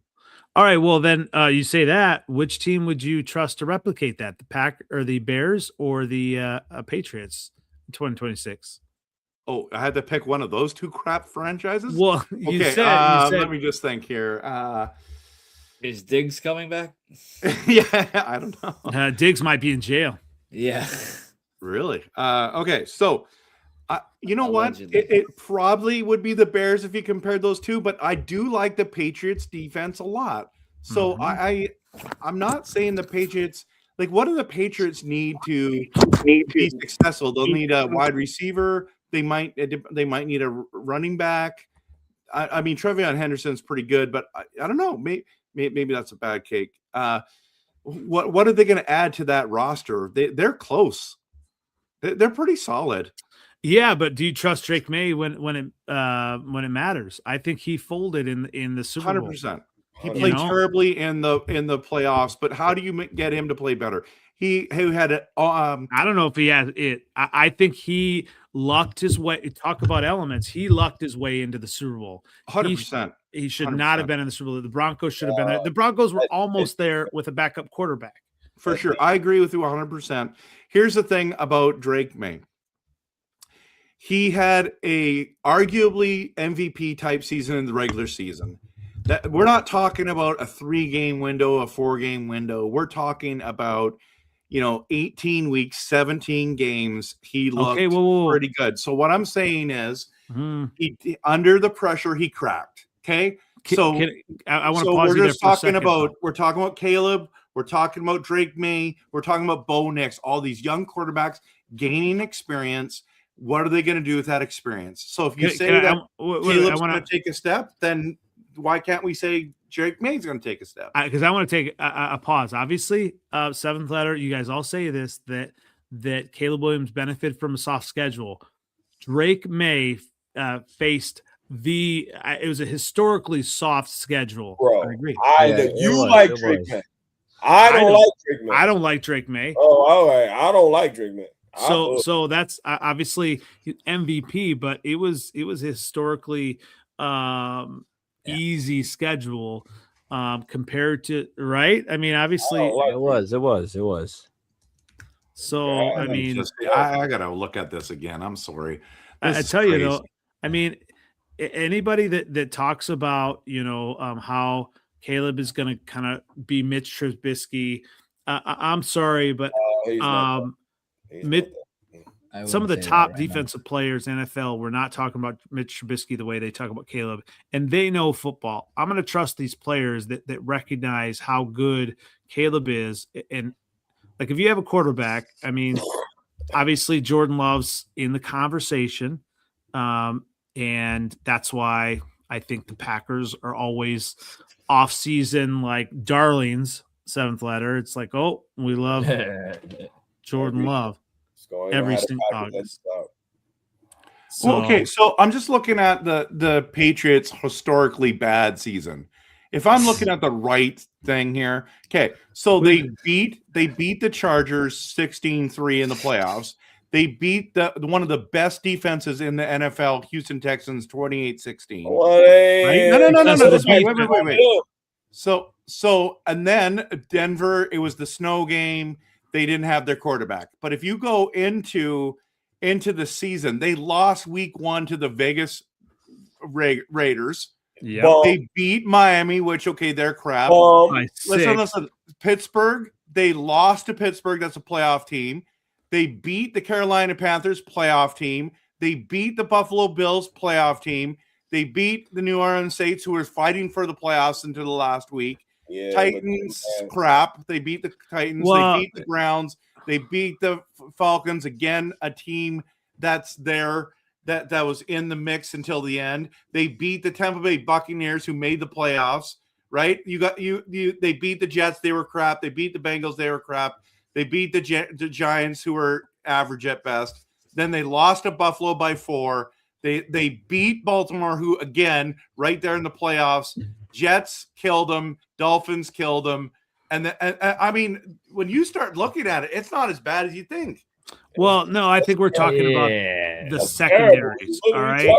All right. Well, then you say that. Which team would you trust to replicate that? The Pack or the Bears or the Patriots in 2026? Oh, I had to pick one of those two crap franchises. Well, you said. Let me just think here. Is Diggs coming back? Yeah, I don't know. Diggs might be in jail. Yeah. Really? Okay. So. You know allegedly. What? It probably would be the Bears if you compared those two, but I do like the Patriots defense a lot. So I'm not saying the Patriots what do the Patriots need to be successful? They'll need a wide receiver. They might need a running back. I mean, Trevion Henderson's pretty good, but I don't know. Maybe that's a bad cake. What are they going to add to that roster? They're close. They're pretty solid. Yeah, but do you trust Drake May when it matters? I think he folded in the Super Bowl. 100%. He played terribly in the playoffs, but how do you get him to play better? He had it. I don't know if he has it. I think he lucked his way. Talk about elements. He lucked his way into the Super Bowl. 100%. He should not have been in the Super Bowl. The Broncos should have been there. The Broncos were almost there with a backup quarterback. For sure. I agree with you 100%. Here's the thing about Drake May. He had a arguably MVP type season in the regular season. That we're not talking about a 3-game window, a 4-game window. We're talking about, 18 weeks, 17 games. He looked pretty good. So what I'm saying is, he, under the pressure, he cracked. Okay, I want to pause you there for a second. We're talking about Caleb. We're talking about Drake May. We're talking about Bo Nix. All these young quarterbacks gaining experience. What are they going to do with that experience? So if you Caleb's going to take a step, then why can't we say Drake May's going to take a step? Because I want to take a pause. Obviously, seventh letter, you guys all say this, that Caleb Williams benefited from a soft schedule. Drake May faced it was a historically soft schedule. Bro, I agree. You like Drake May. I don't like Drake May. I don't like Drake May. Oh, all right. I don't like Drake May. So that's obviously MVP, but it was historically easy schedule compared to, right? I mean, obviously it was. So I mean, I gotta look at this again. I'm sorry. I tell you though, I mean, anybody that talks about how Caleb is going to kind of be Mitch Trubisky, I'm sorry, but some of the top defensive players in NFL, we're not talking about Mitch Trubisky the way they talk about Caleb, and they know football. I'm going to trust these players that recognize how good Caleb is. And like, if you have a quarterback, I mean, obviously Jordan Love's in the conversation. And that's why I think the Packers are always off-season like darlings, seventh letter. It's like, oh, we love Jordan Love every single August. So I'm just looking at the Patriots' historically bad season. If I'm looking at the right thing here, okay, so they beat the Chargers 16-3 in the playoffs. They beat one of the best defenses in the NFL, Houston Texans, 28-16. Right? No. Wait. So, and then Denver, it was the snow game. They didn't have their quarterback. But if you go into the season, they lost week 1 to the Vegas Raiders. Yeah. They beat Miami, which, okay, they're crap. Listen. Pittsburgh, they lost to Pittsburgh. That's a playoff team. They beat the Carolina Panthers, playoff team. They beat the Buffalo Bills, playoff team. They beat the New Orleans Saints, who were fighting for the playoffs until the last week. Yeah, Titans, crap. They beat the Titans. They beat the Browns. They beat the Falcons, again, a team that's there that was in the mix until the end. They beat the Tampa Bay Buccaneers, who made the playoffs, right? They beat the Jets. They were crap. They beat the Bengals. They were crap. They beat the Giants, who were average at best. Then they lost to Buffalo by 4. They beat Baltimore, who, again, right there in the playoffs. Jets killed them. Dolphins killed them. And I mean, when you start looking at it, it's not as bad as you think. Well, no, I think we're talking about the secondaries. All right,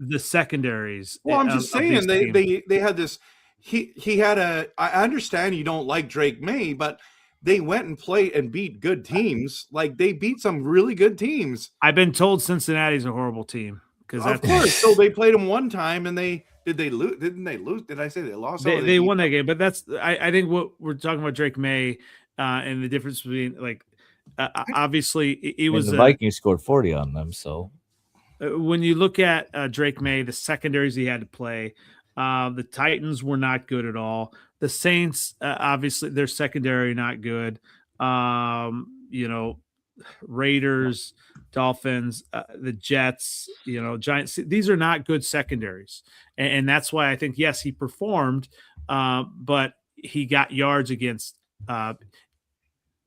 the secondaries. Well, I'm just saying they had this. He had a. I understand you don't like Drake May, but they went and played and beat good teams. Like, they beat some really good teams. I've been told Cincinnati's a horrible team of course. So they played them one time, and did they lose? Didn't they lose? Did I say they lost? They won that game, but that's I think what we're talking about Drake May and the difference between, like, obviously it was the Vikings scored 40 on them. So when you look at Drake May, the secondaries he had to play, the Titans were not good at all. The Saints, obviously, their secondary not good. Raiders, Dolphins, the Jets, Giants. These are not good secondaries, and that's why I think, yes, he performed, but he got yards against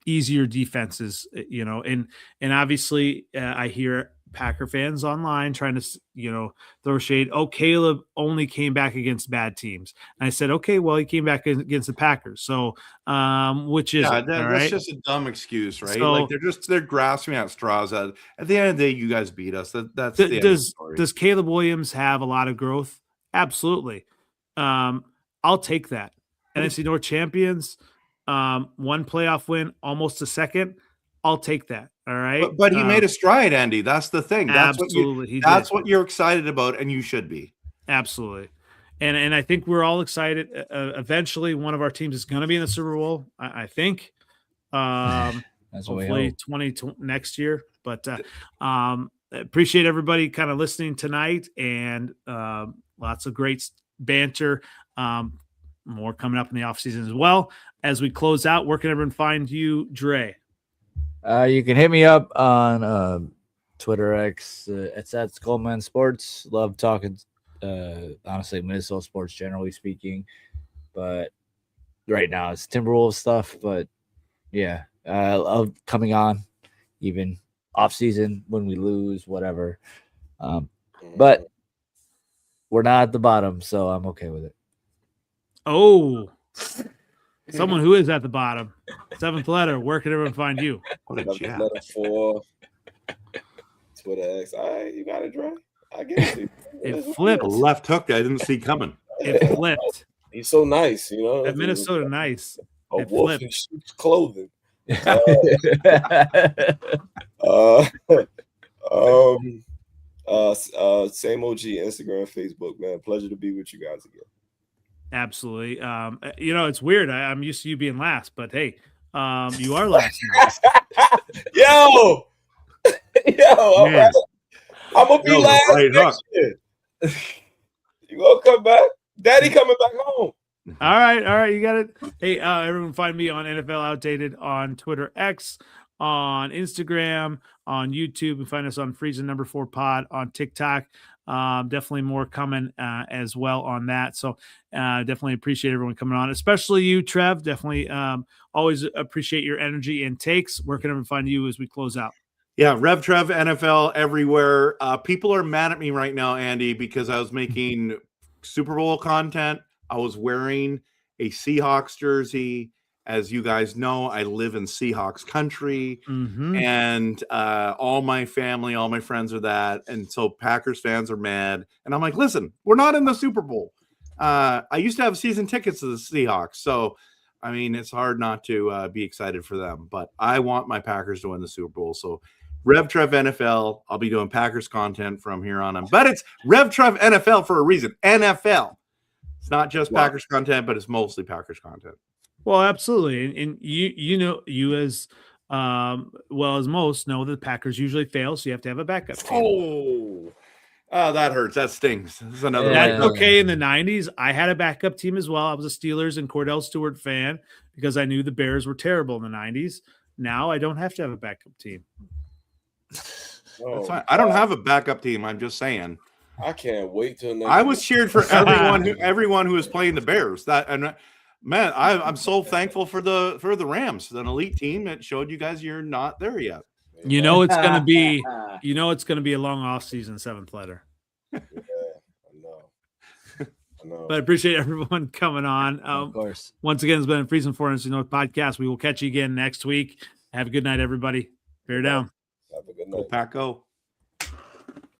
easier defenses. And obviously, I hear Packer fans online trying to, throw shade. Oh, Caleb only came back against bad teams. And I said, okay, well, he came back against the Packers. So, which is that's just a dumb excuse, right? So, like, they're grasping at straws. At the end of the day, you guys beat us. That's the end of the story. Does Caleb Williams have a lot of growth? Absolutely. I'll take that. NFC North champions, one playoff win, almost a second. I'll take that. All right. But he made a stride, Andy. That's the thing. Absolutely. That's what you're excited about, and you should be. Absolutely. And I think we're all excited. Eventually, one of our teams is going to be in the Super Bowl, I think. Hopefully 20 next year. But appreciate everybody kind of listening tonight, and lots of great banter. More coming up in the offseason as well. As we close out, where can everyone find you, Dre? You can hit me up on Twitter X. It's at Skullman Sports. Love talking, honestly, Minnesota sports generally speaking. But right now it's Timberwolves stuff. But yeah, I love coming on, even off season when we lose, whatever. But we're not at the bottom, so I'm okay with it. Oh. Someone who is at the bottom. Seventh letter. Where can everyone find you? What a letter 4. Twitter X. All right, you got it, Dre. I get it. It flipped. A left hook I didn't see coming. It flipped. He's so nice, That Minnesota nice. A wolf in sheep's clothing. Same OG Instagram, Facebook, man. Pleasure to be with you guys again. Absolutely. It's weird. I'm used to you being last, but hey, you are last now. Yo, all right. I'm gonna be last next year. You gonna come back? Daddy coming back home. All right, you got it. Hey, everyone, find me on NFL Outdated on Twitter X, on Instagram, on YouTube, and find us on Freezin 4 Pod on TikTok. Definitely more coming as well on that. So definitely appreciate everyone coming on, especially you, Trev. Definitely always appreciate your energy and takes. Where can everyone find you as we close out? Yeah, RevTrevNFL everywhere. People are mad at me right now, Andy, because I was making Super Bowl content. I was wearing a Seahawks jersey. As you guys know, I live in Seahawks country, and all my family, all my friends are that. And so Packers fans are mad. And I'm like, listen, we're not in the Super Bowl. I used to have season tickets to the Seahawks. So, I mean, it's hard not to be excited for them. But I want my Packers to win the Super Bowl. So RevTrevNFL, I'll be doing Packers content from here on. But it's RevTrevNFL for a reason. NFL. It's not just Packers content, but it's mostly Packers content. Well, absolutely. And you as well as most know that the Packers usually fail, so you have to have a backup team. Oh, that hurts. That stings. This is another. That's okay. In the 90s, I had a backup team as well. I was a Steelers and Cordell Stewart fan because I knew the Bears were terrible in the 90s. Now I don't have to have a backup team. That's fine. I don't have a backup team. I'm just saying. I can't wait till next. I was cheered for everyone who was playing the Bears. Man, I'm so thankful for the Rams, an elite team that showed you guys you're not there yet. You know it's gonna be a long off season, 7th letter. Yeah, I know. But I appreciate everyone coming on. Of course. Once again, it's been a Freezin NFC North Podcast. We will catch you again next week. Have a good night, everybody. Bear down. Have a good night. Go Pack, go.